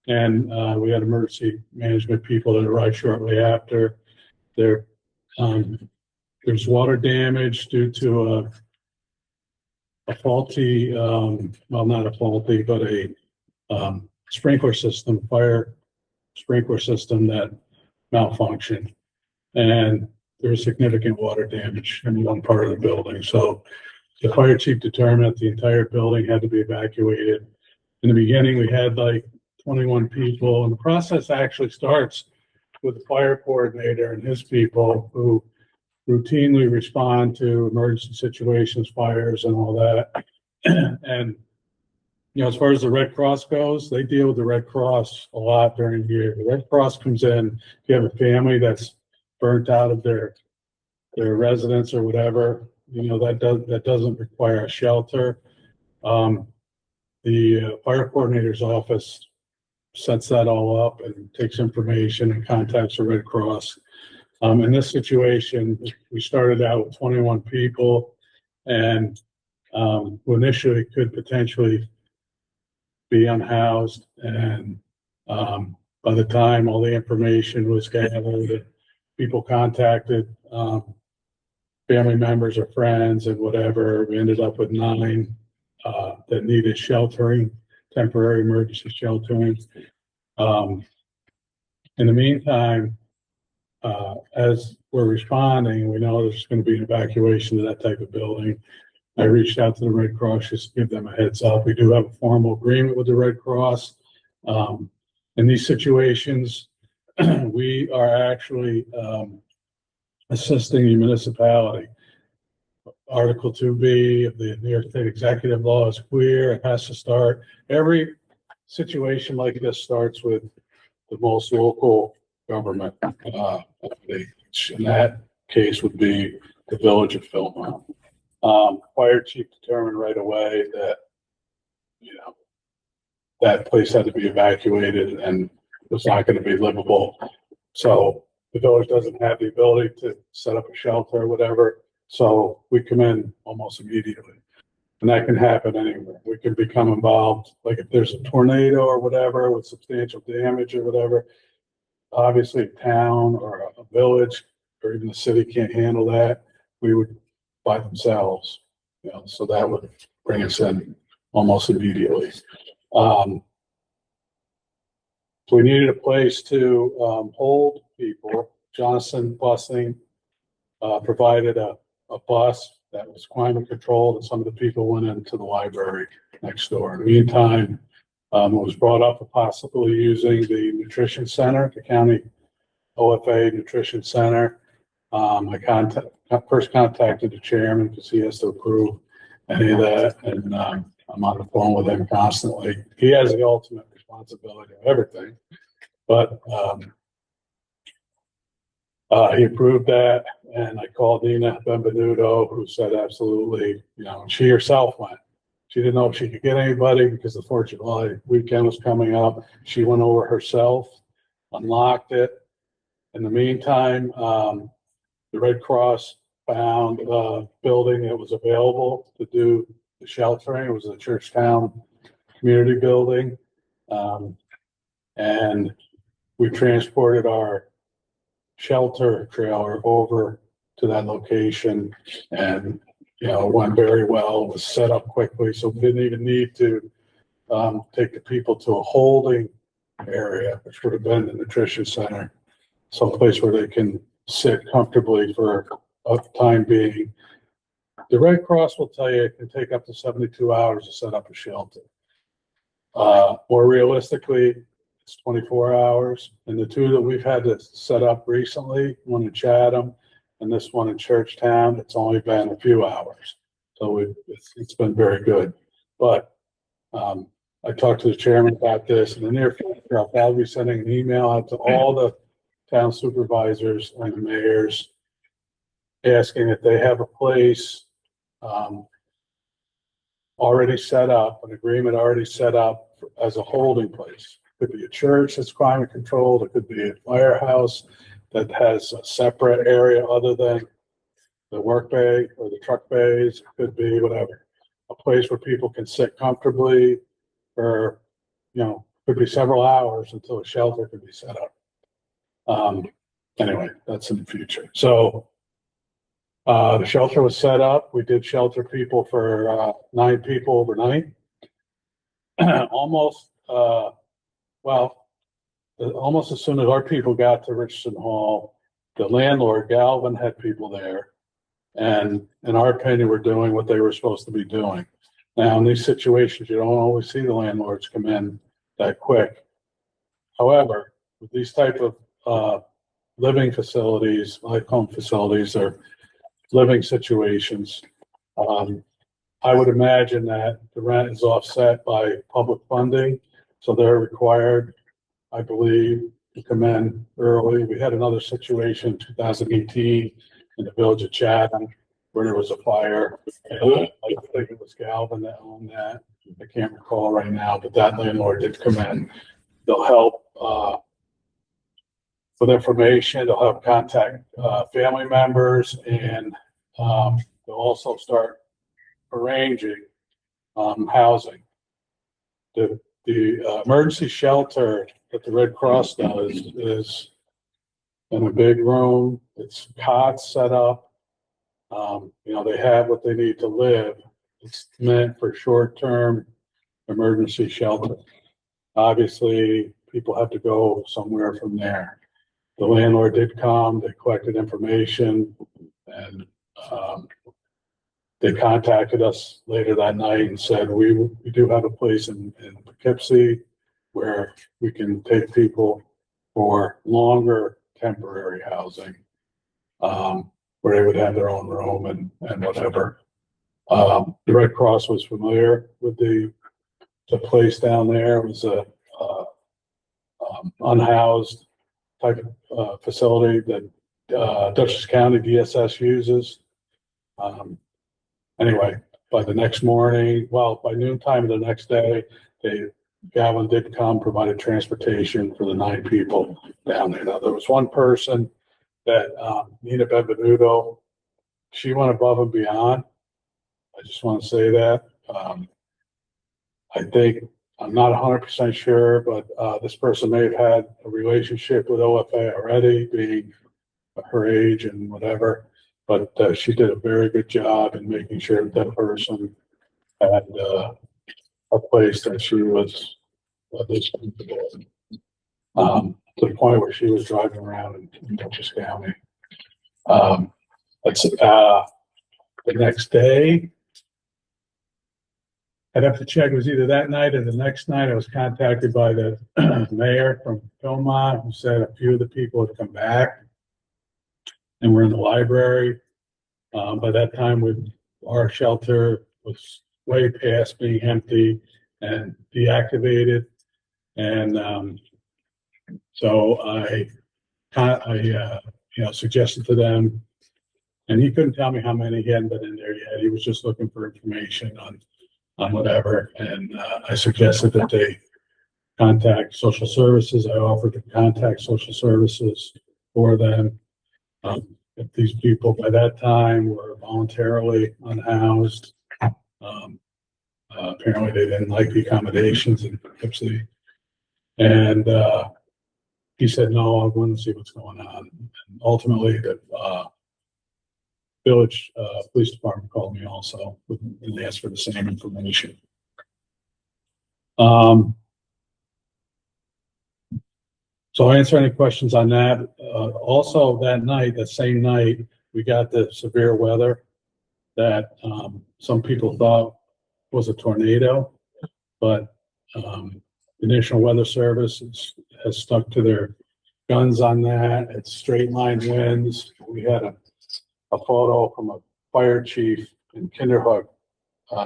and we had emergency management people that arrived shortly after. There's water damage due to a faulty, well, not a faulty, but a sprinkler system, fire sprinkler system that malfunctioned. And there was significant water damage in one part of the building. So the fire chief determined that the entire building had to be evacuated. In the beginning, we had like 21 people, and the process actually starts with the fire coordinator and his people who routinely respond to emergency situations, fires and all that. And, you know, as far as the Red Cross goes, they deal with the Red Cross a lot during the year. The Red Cross comes in, if you have a family that's burnt out of their residence or whatever, you know, that doesn't require a shelter. The fire coordinator's office sets that all up and takes information and contacts the Red Cross. In this situation, we started out with 21 people and who initially could potentially be unhoused. And by the time all the information was gathered, people contacted family members or friends and whatever, we ended up with 9 that needed sheltering, temporary emergency sheltering. In the meantime, as we're responding, we know there's going to be an evacuation to that type of building. I reached out to the Red Cross just to give them a heads up. We do have a formal agreement with the Red Cross. In these situations, we are actually assisting the municipality. Article 2B of the New York State Executive Law is clear. It has to start. Every situation like this starts with the most local government, which in that case would be the village of Philmont. Fire chief determined right away that, you know, that place had to be evacuated and was not going to be livable. So the village doesn't have the ability to set up a shelter or whatever. So we come in almost immediately. And that can happen anywhere. We can become involved, like if there's a tornado or whatever with substantial damage or whatever. Obviously, a town or a village or even the city can't handle that. We would by themselves, you know, so that would bring us in almost immediately. So we needed a place to hold people. Johnson Busing provided a bus that was climate controlled, and some of the people went into the library next door. In the meantime, it was brought up of possibly using the nutrition center, the county OFA nutrition center. I first contacted the chairman because he has to approve any of that, and I'm on the phone with him constantly. He has the ultimate responsibility of everything, but he approved that, and I called Nina Benvenuto, who said absolutely, you know, she herself went. She didn't know if she could get anybody because the 4th of July weekend was coming up. She went over herself, unlocked it. In the meantime, the Red Cross found a building that was available to do the sheltering. It was a Churchtown community building. And we transported our shelter trailer over to that location, and, you know, it went very well. It was set up quickly, so we didn't even need to take the people to a holding area, which would have been the nutrition center, someplace where they can sit comfortably for a time being. The Red Cross will tell you it can take up to 72 hours to set up a shelter. More realistically, it's 24 hours. And the two that we've had to set up recently, one in Chatham and this one in Churchtown, it's only been a few hours. So it's been very good. But I talked to the chairman about this. In the near future, I'll be sending an email out to all the town supervisors and the mayors asking if they have a place already set up, an agreement already set up as a holding place. It could be a church that's climate controlled. It could be a firehouse that has a separate area other than the work bay or the truck bays. It could be whatever, a place where people can sit comfortably for, you know, could be several hours until a shelter can be set up. Anyway, that's in the future. So the shelter was set up. We did shelter people for 9 people overnight. Almost as soon as our people got to Richardson Hall, the landlord, Galvin, had people there. And in our opinion, were doing what they were supposed to be doing. Now, in these situations, you don't always see the landlords come in that quick. However, with these type of living facilities, like home facilities or living situations, I would imagine that the rent is offset by public funding. So they're required, I believe, to come in early. We had another situation in 2018 in the village of Chatham where there was a fire. I think it was Galvin that owned that. I can't recall right now, but that landlord did come in. They'll help with information. They'll help contact family members, and they'll also start arranging housing. The emergency shelter that the Red Cross does is in a big room. It's cots set up. You know, they have what they need to live. It's meant for short-term emergency shelter. Obviously, people have to go somewhere from there. The landlord did come, they collected information, and they contacted us later that night and said, we do have a place in Poughkeepsie where we can take people for longer temporary housing, where they would have their own room and whatever. The Red Cross was familiar with the place down there. It was a unhoused type of facility that Dutchess County DSS uses. Anyway, by the next morning, well, by noontime of the next day, Gavin did come, provided transportation for the 9 people down there. Now, there was one person that, Nina Benvenuto, she went above and beyond. I just want to say that. I think, I'm not 100% sure, but this person may have had a relationship with OFA already, being her age and whatever. But she did a very good job in making sure that person had a place that she was at least comfortable in, to the point where she was driving around in Dutchess County. The next day, I'd have to check. It was either that night or the next night. I was contacted by the mayor from Philmont, who said a few of the people had come back and were in the library. By that time, our shelter was way past being empty and deactivated. And so I suggested to them, and he couldn't tell me how many. He hadn't been in there yet. He was just looking for information on whatever. And I suggested that they contact social services. I offered to contact social services for them. If these people by that time were voluntarily unhoused, apparently they didn't like the accommodations in Poughkeepsie. And he said, no, I want to see what's going on. And ultimately, the village police department called me also and asked for the same information. So I'll answer any questions on that. Also that night, that same night, we got the severe weather that some people thought was a tornado, but the National Weather Service has stuck to their guns on that. It's straight line winds. We had a photo from a fire chief in Kinderhook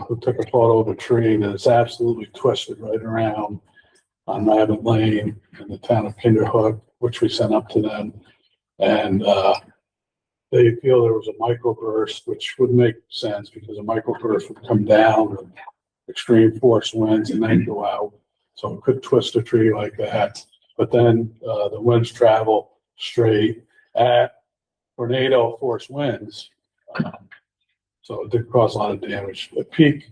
who took a photo of a tree that is absolutely twisted right around on Rabbit Lane in the town of Kinderhook, which we sent up to them. And they feel there was a microburst, which would make sense because a microburst would come down with extreme force winds and then go out. So it could twist a tree like that. But then the winds travel straight at tornado force winds. So it did cause a lot of damage. At peak,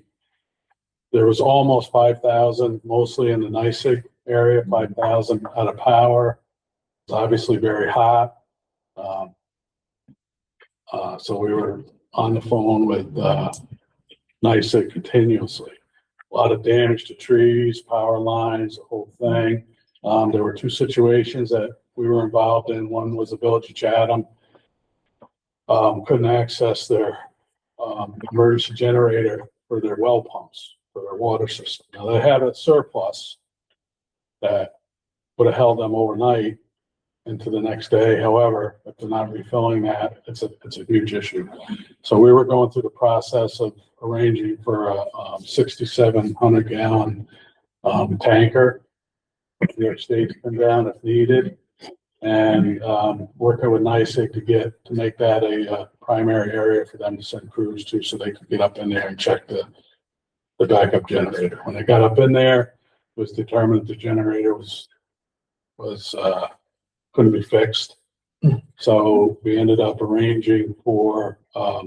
there was almost 5,000, mostly in the NYSEG area, 5,000 out of power. It's obviously very hot. So we were on the phone with NYSEG continuously. A lot of damage to trees, power lines, the whole thing. There were 2 situations that we were involved in. One was the village of Chatham. Couldn't access their emergency generator for their well pumps, for their water system. Now they had a surplus that would have held them overnight into the next day. However, if they're not refilling that, it's a huge issue. So we were going through the process of arranging for a 6,700 gallon tanker. New York State to come down if needed, and working with NYSEG to make that a primary area for them to send crews to, so they could get up in there and check the backup generator. When they got up in there, it was determined the generator was couldn't be fixed. So we ended up arranging for a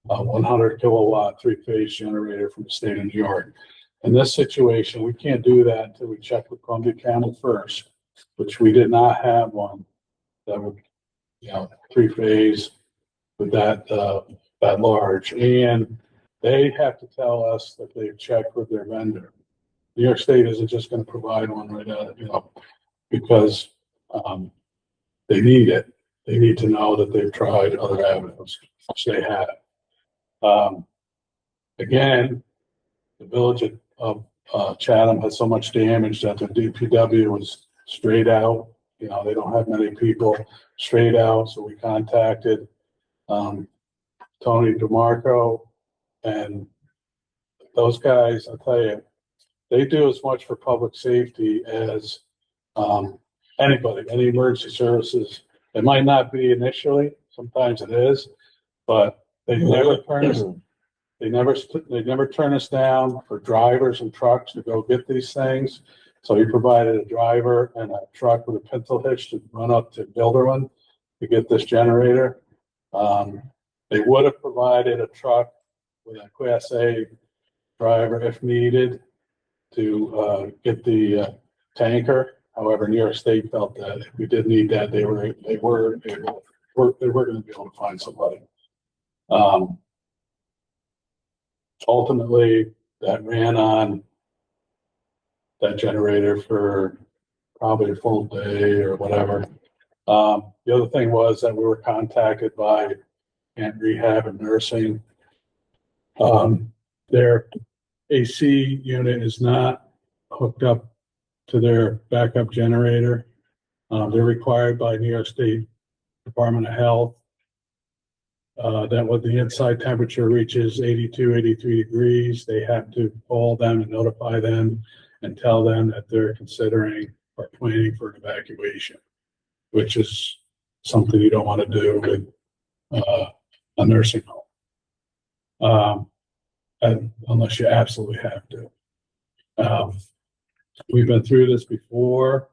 100 kilowatt 3-phase generator from the state of New York. In this situation, we can't do that until we check with Columbia County first, which we did not have one that would, 3-phase with that large. And they have to tell us that they've checked with their vendor. New York State isn't just going to provide one right out, because they need it. They need to know that they've tried other avenues, which they have. Again, the village of Chatham had so much damage that the DPW was straight out. They don't have many people straight out. So we contacted Tony DeMarco, and those guys, I'll tell you, they do as much for public safety as Anybody, any emergency services. It might not be initially, sometimes it is, but they never turn us down for drivers and trucks to go get these things. So he provided a driver and a truck with a pintle hitch to run up to Bilderman to get this generator. They would have provided a truck with a Class A driver if needed to get the tanker. However, New York State felt that if we did need that, they were going to be able to find somebody. Ultimately, that ran on that generator for probably a full day or whatever. The other thing was that we were contacted by Ant Rehab and Nursing. Their AC unit is not hooked up to their backup generator. They're required by New York State Department of Health that when the inside temperature reaches 82, 83 degrees, they have to call them and notify them and tell them that they're considering or planning for an evacuation, which is something you don't want to do with a nursing home, unless you absolutely have to. We've been through this before,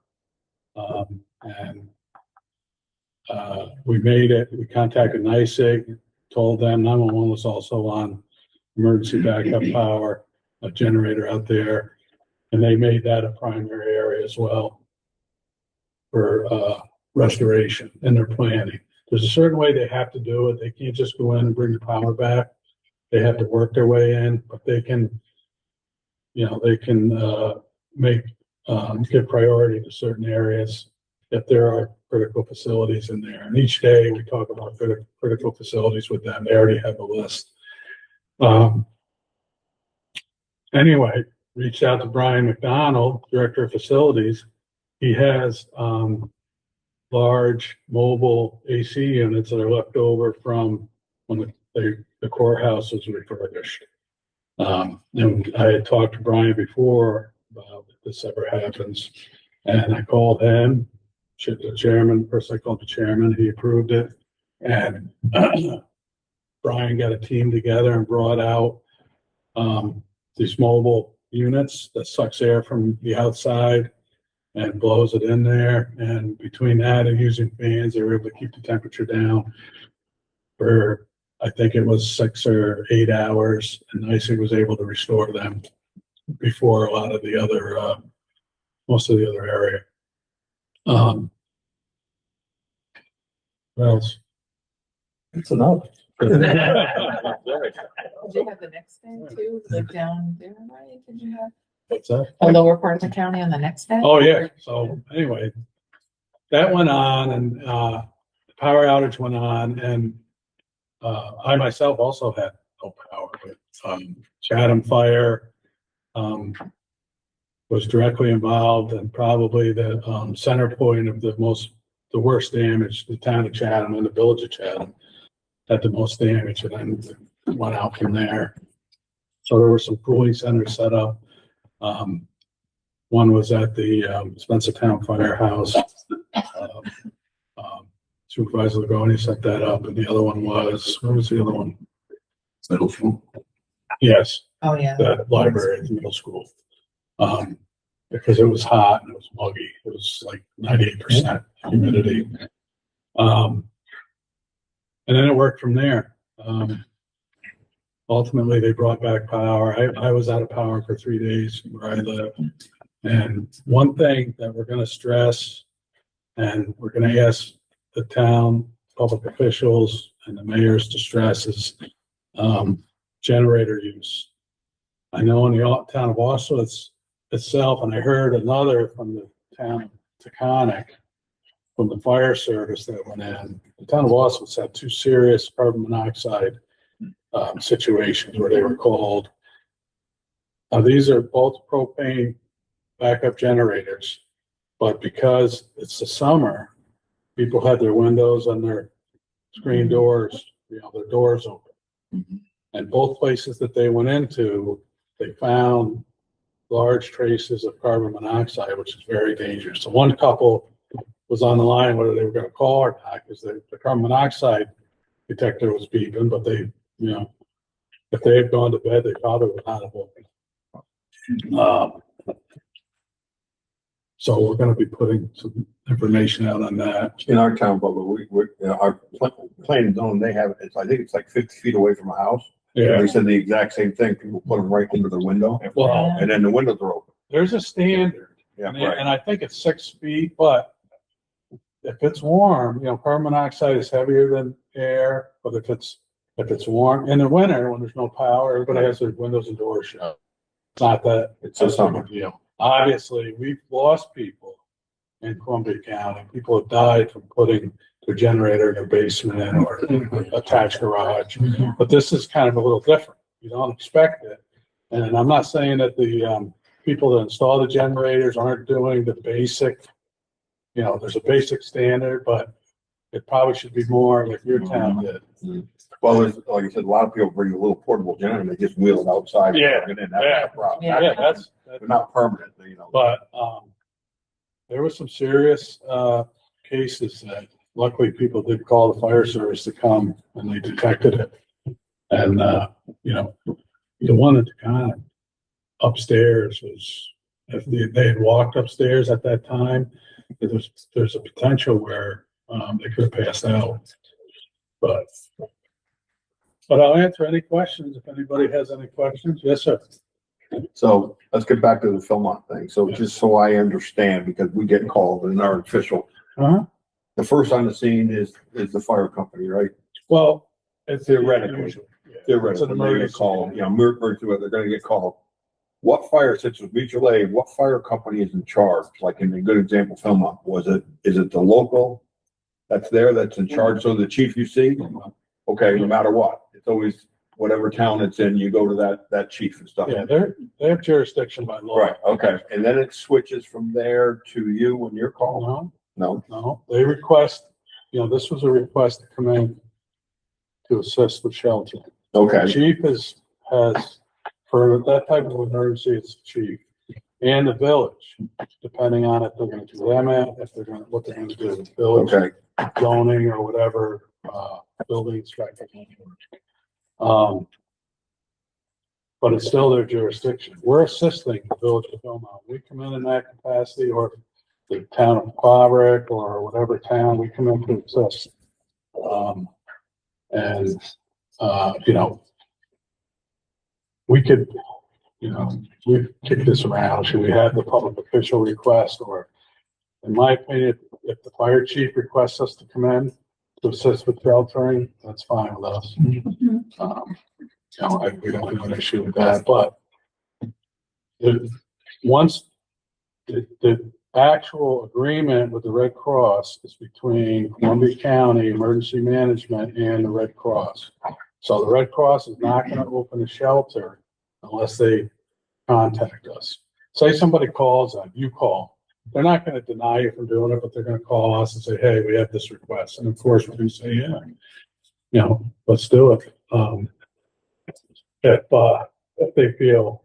and we made it. We contacted NYSEG, told them 911 was also on emergency backup power, a generator out there, and they made that a primary area as well for restoration in their planning. There's a certain way they have to do it. They can't just go in and bring the power back. They have to work their way in, but they can, they can give priority to certain areas if there are critical facilities in there. And each day we talk about critical facilities with them. They already have a list. Anyway, reached out to Brian McDonald, Director of Facilities. He has large mobile AC units that are left over from when the courthouse was refurbished. And I had talked to Brian before about if this ever happens, and I called him, the chairman. First I called the chairman, he approved it, and Brian got a team together and brought out these mobile units that sucks air from the outside and blows it in there. And between that and using fans, they were able to keep the temperature down for, I think it was 6 or 8 hours, and NYSEG was able to restore them before a lot of the other, most of the other area. What else? It's enough. Did you have the next day too, like down there, right? Did you have What's that? a lower part of the county on the next day? Oh, yeah. So anyway, that went on, and the power outage went on, and I myself also had no power. But Chatham Fire was directly involved, and probably the center point of the worst damage. The town of Chatham and the village of Chatham had the most damage, and then went out from there. So there were some cooling centers set up. One was at the Spencertown Firehouse. Supervisor Lagoni set that up, and the other one was, where was the other one? Middle school. Yes, Oh, yeah. the library at the middle school. Because it was hot and it was muggy. It was like 98% humidity. And then it worked from there. Ultimately, they brought back power. I was out of power for 3 days where I live. And one thing that we're going to stress, and we're going to ask the town public officials and the mayors to stress, is generator use. I know in the town of Austerlitz itself, and I heard another from the town of Taconic, from the fire service that went in. The town of Austerlitz had 2 serious carbon monoxide situations where they were called. These are both propane backup generators, but because it's the summer, people had their windows and their screen doors, their doors open. And both places that they went into, they found large traces of carbon monoxide, which is very dangerous. So one couple was on the line whether they were going to call or not because the carbon monoxide detector was beeping, but they, you know, if they had gone to bed, they probably would not have woken up. So we're going to be putting some information out on that. In our town, but our planning zone, they have, it's, I think it's like 50 feet away from a house. Yeah. They said the exact same thing. People put them right into the window. Well, And then the windows are open. there's a standard, Yeah, and right. and I think it's 6 feet, but if it's warm, you know, carbon monoxide is heavier than air, but if it's warm in the winter, when there's no power, everybody has their windows and doors shut. It's not that, It's a summer. big deal. Obviously, we've lost people in Columbia County. People have died from putting their generator in their basement or attached garage. But this is kind of a little different. You don't expect it. And I'm not saying that the people that install the generators aren't doing the basic, you know, there's a basic standard, but it probably should be more like your town did. Well, there's, like I said, a lot of people bring a little portable generator and they just wheel it outside. Yeah, And then that's yeah. a problem. Yeah, that's, They're not permanent, you know. but, there was some serious, cases that luckily people did call the fire service to come and they detected it. And, you know, the one at the con upstairs was, if they had walked upstairs at that time, there's a potential where, they could have passed out. But I'll answer any questions if anybody has any questions. Yes, sir. So let's get back to the Philmont thing. So just so I understand, because we get called in our official, Uh-huh. the first on the scene is the fire company, right? Well, it's Theoretically. usual. Yeah. Theoretically, It's an they're gonna emergency. call, you know, emergency, they're gonna get called. What fire, such as mutual aid, what fire company is in charge? Like in a good example, Philmont, is it the local that's there, that's in charge? So the chief you see, okay, no matter what, it's always whatever town it's in, you go to that chief and stuff. Yeah, they have jurisdiction by law. Right, okay. And then it switches from there to you when you're called? No, No? no, they request, you know, this was a request to come in to assist with shelter. Okay. Chief has, for that type of emergency, it's the chief and the village, depending on if they're gonna do if they're gonna, what they're gonna do with village Okay. zoning or whatever, building inspector. But it's still their jurisdiction. We're assisting the village of Belmont. We come in that capacity, or the town of Quabric or whatever town, we come in to assist. You know, we could, you know, we kick this around. Should we have the public official request, or in my opinion, if the fire chief requests us to come in to assist with sheltering, that's fine with us. You know, we don't have an issue with that, but once the actual agreement with the Red Cross is between Columbia County Emergency Management and the Red Cross. So the Red Cross is not going to open a shelter unless they contact us. Say somebody calls them, you call. They're not going to deny you from doing it, but they're going to call us and say, hey, we have this request. And of course, we can say, yeah, you know, let's do it. If they feel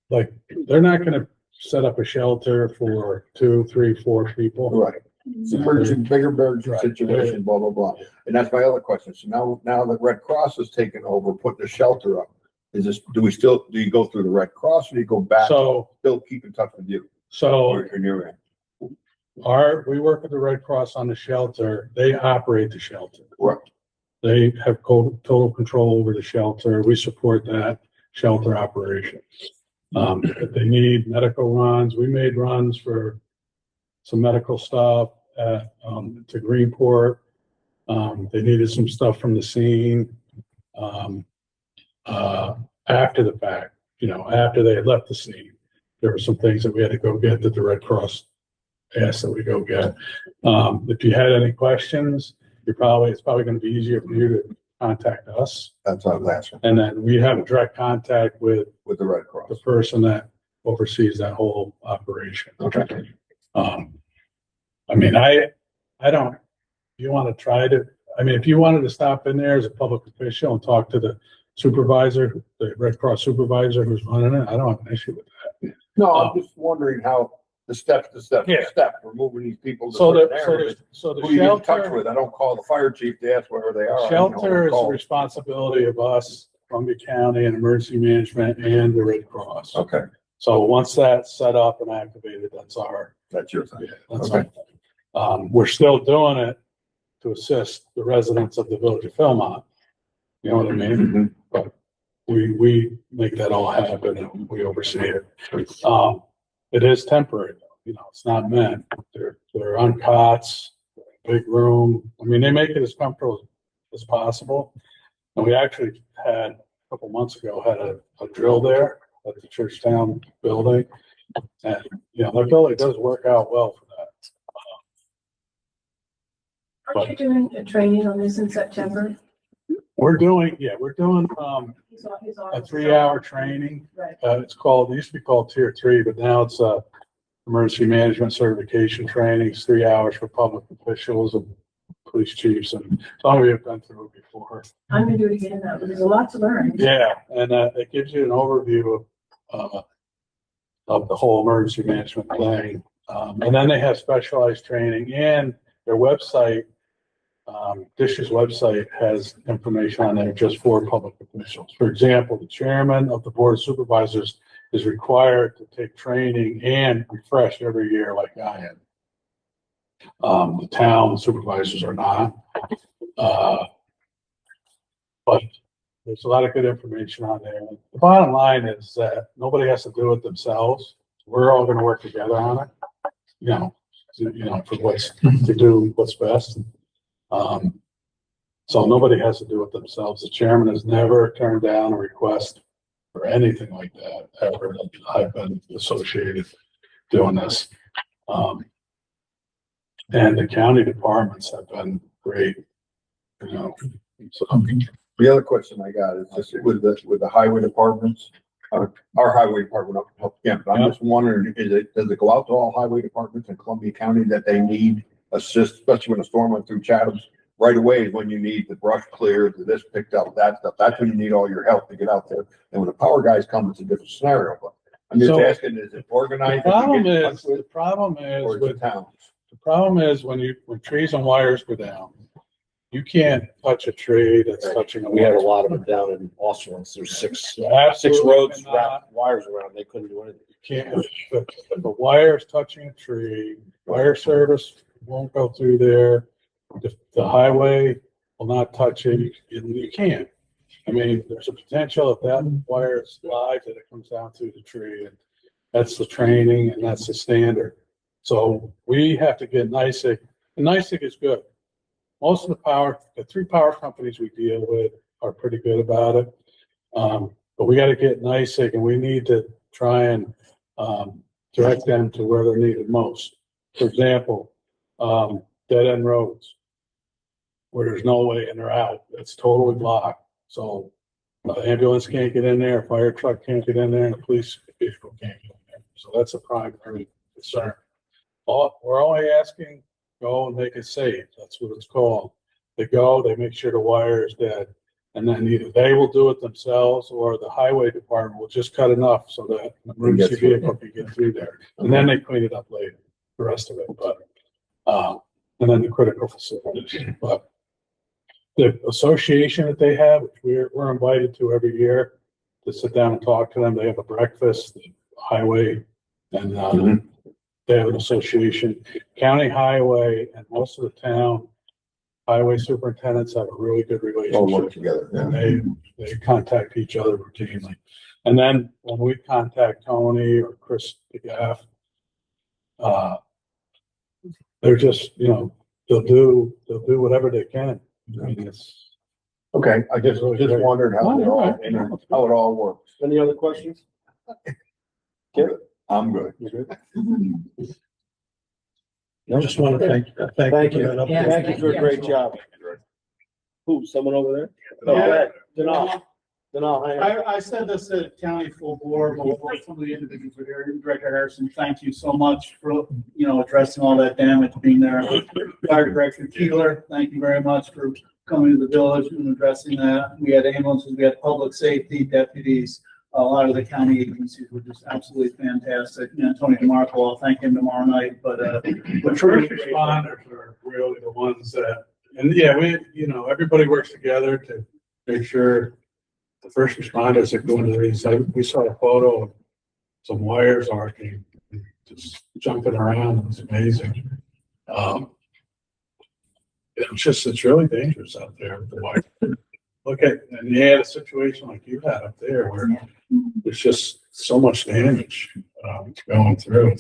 like they're not going to set up a shelter for 2, 3, 4 people. Right. It's emergency, bigger emergency situation, blah, blah, blah. And that's my other question. So now that Red Cross has taken over, putting the shelter up, do you go through the Red Cross or do you go back? So still keep in touch with you? So In your end. we work with the Red Cross on the shelter. They operate the shelter. Right. They have total control over the shelter. We support that shelter operation. If they need medical runs, we made runs for some medical stuff at, to Greenport. They needed some stuff from the scene, after the fact, you know, after they had left the scene. There were some things that we had to go get that the Red Cross asked that we go get. If you had any questions, it's probably going to be easier for you to contact us. That's what I was asking. And then we have a direct contact with the Red Cross, the person that oversees that whole operation. Okay. I mean, I don't, you want to try to, I mean, if you wanted to stop in there as a public official and talk to the supervisor, the Red Cross supervisor who's running it, I don't have an issue with that. No, I'm just wondering how the step, Yeah. we're moving these people to So certain the, areas. so the Who you get in touch shelter, with? I don't call the fire chief to ask where they are. shelter is the responsibility of us, Columbia County and Emergency Management and the Red Cross. Okay, So once that's set up and activated, that's your thing. yeah, that's Okay. our thing. We're still doing it to assist the residents of the village of Philmont. You know what I mean? Mhm. But we make that all happen and we oversee it. It is temporary, though. You know, it's not meant. They're on cots, big room. I mean, they make it as comfortable as possible. And we actually had, a couple months ago, had a drill there at the Churchtown building. And, you know, that building does work out well for that. Aren't you doing a training on this in September? We're doing a A 3-hour training. Right. It's called, it used to be called Tier 3, but now it's emergency management certification training. It's 3 hours for public officials and police chiefs, and some of you have been through it before. I'm gonna do it again now, but there's a lot to learn. Yeah, and it gives you an overview of the whole emergency management thing. And then they have specialized training, and their website, DISH's website, has information on there just for public officials. For example, the chairman of the board of supervisors is required to take training and refresh every year like I am. The town supervisors are not. But there's a lot of good information on there. The bottom line is that nobody has to do it themselves. We're all gonna work together on it, for to do what's best. So nobody has to do it themselves. The chairman has never turned down a request for anything like that ever. I've been associated doing this. And the county departments have been great, so. The other question I got is just with the highway departments, our highway department up again, but I'm just wondering, does it go out to all highway departments in Columbia County that they need assist, especially when a storm went through Chatham? Right away is when you need the brush cleared, this picked up, that stuff. That's when you need all your help to get out there. And when the power guys come, it's a different scenario, but I'm just So, asking, is it organized? The problem is when trees and wires go down, you can't touch a tree that's touching a. We had a lot of them down in Austin. There's six Absolutely roads, not. wires around. They couldn't do anything. You can't, if a wire is touching a tree, wire service won't go through there. If the highway will not touch it, you can't. I mean, there's a potential if that wire is live that it comes down through the tree, and that's the training and that's the standard. So we have to get NYSEG, and NYSEG is good. Most of the 3 power companies we deal with are pretty good about it. But we got to get NYSEG, and we need to try and direct them to where they're needed most. For example, dead end roads where there's no way in or out. It's totally blocked. So the ambulance can't get in there, a fire truck can't get in there, and a police vehicle can't get in there. So that's a primary concern. We're only asking, go and make it safe. That's what it's called. They go, they make sure the wire is dead. And then either they will do it themselves or the highway department will just cut enough so that an emergency vehicle can get through there. And then they clean it up later, the rest of it. But, and then the critical facilities. But the association that they have, which we're invited to every year to sit down and talk to them. They have a breakfast, the highway, and they have an association. County highway and most of the town highway superintendents have a really good relationship. All work together. Yeah. And they contact each other routinely. And then when we contact Tony or Chris DeGaff, they're just, they'll do whatever they can. I mean, it's Okay, I just wondered how it all works. Any other questions? I'm good. I just want to thank you. Thank you. Yes, Thank you for a great job. Who, someone over there? Oh, go ahead. Denal, hang on. I said this at county full board, before some of the individuals were here. Director Harrison, thank you so much for, addressing all that damage, being there. Fire Director Keeler, thank you very much for coming to the village and addressing that. We had ambulances, we had public safety deputies. A lot of the county agencies were just absolutely fantastic. You know, Tony DeMarco, I'll thank him tomorrow night, but, The first responders are really the ones that, and yeah, everybody works together to make sure the first responders that go into these, we saw a photo of some wires arcing, just jumping around. It was amazing. It's really dangerous out there with the wire. And you had a situation like you had up there where there's just so much damage going through.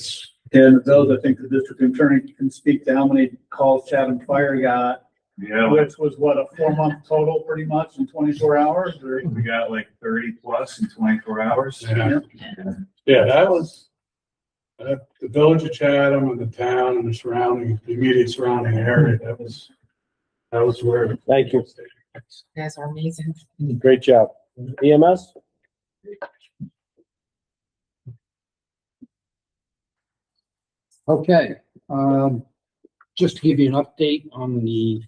And those, I think the district attorney can speak to how many calls Chatham Fire got. Yeah. Which was what, a 4-month total pretty much in 24 hours or? We got like 30 plus in 24 hours. Yeah, that was the village of Chatham and the town and the immediate surrounding area. That was where. Thank you. You guys are amazing. Great job. EMS? Okay, just to give you an update on the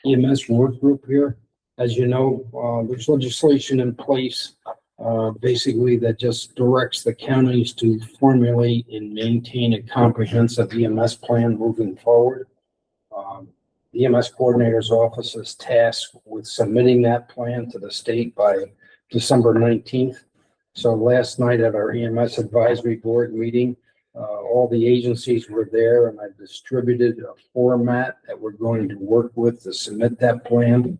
EMS work group here. As you know, there's legislation in place, basically that just directs the counties to formulate and maintain a comprehensive EMS plan moving forward. The EMS coordinator's office is tasked with submitting that plan to the state by December 19th. So last night at our EMS advisory board meeting, all the agencies were there and I distributed a format that we're going to work with to submit that plan.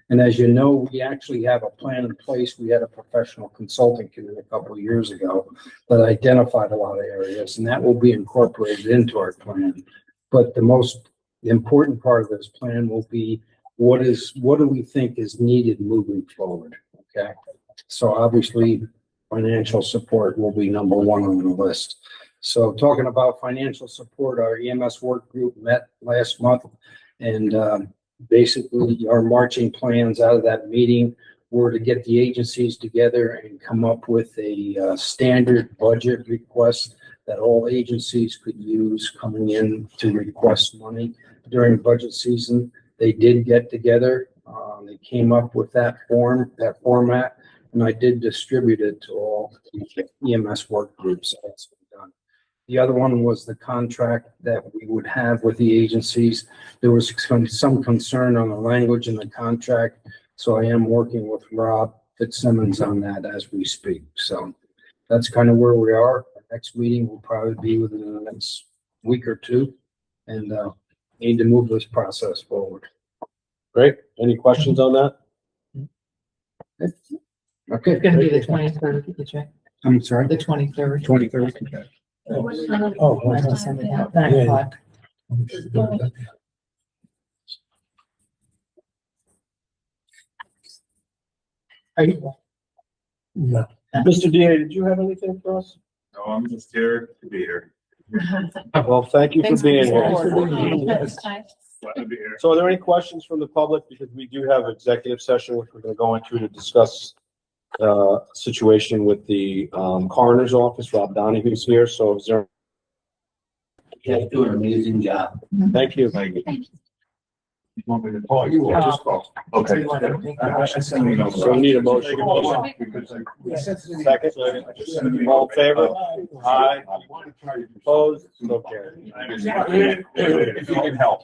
And as you know, we actually have a plan in place. We had a professional consulting committee a couple of years ago that identified a lot of areas, and that will be incorporated into our plan. But the most important part of this plan will be what do we think is needed moving forward, okay? So obviously, financial support will be number one on the list. So talking about financial support, our EMS work group met last month, and basically our marching plans out of that meeting were to get the agencies together and come up with a standard budget request that all agencies could use coming in to request money during budget season. They did get together. They came up with that format, and I did distribute it to all the EMS work groups. So that's been done. The other one was the contract that we would have with the agencies. There was some concern on the language in the contract, so I am working with Rob Fitzsimmons on that as we speak. So that's kind of where we are. Our next meeting will probably be within the next week or two, and need to move this process forward. Great. Any questions on that? Okay. It's gonna be the 23rd, did you? I'm sorry? The 23rd. 23rd. Okay. I have to send it out 9 o'clock. Are you? No. Mr. DA, did you have anything for us? No, I'm just here to be here. Well, thank you for Thanks for being the here. support. Glad to be here. So are there any questions from the public? Because we do have executive session, which we're going to go into to discuss situation with the coroner's office. Rob Donahue's here, so is there? Yeah, doing an amazing job. Thank you. Thank you. You want me to call you or just call? Okay. I sent an email. So we need a motion. Second. All in favor? Aye. Opposed? So carried. If you can help.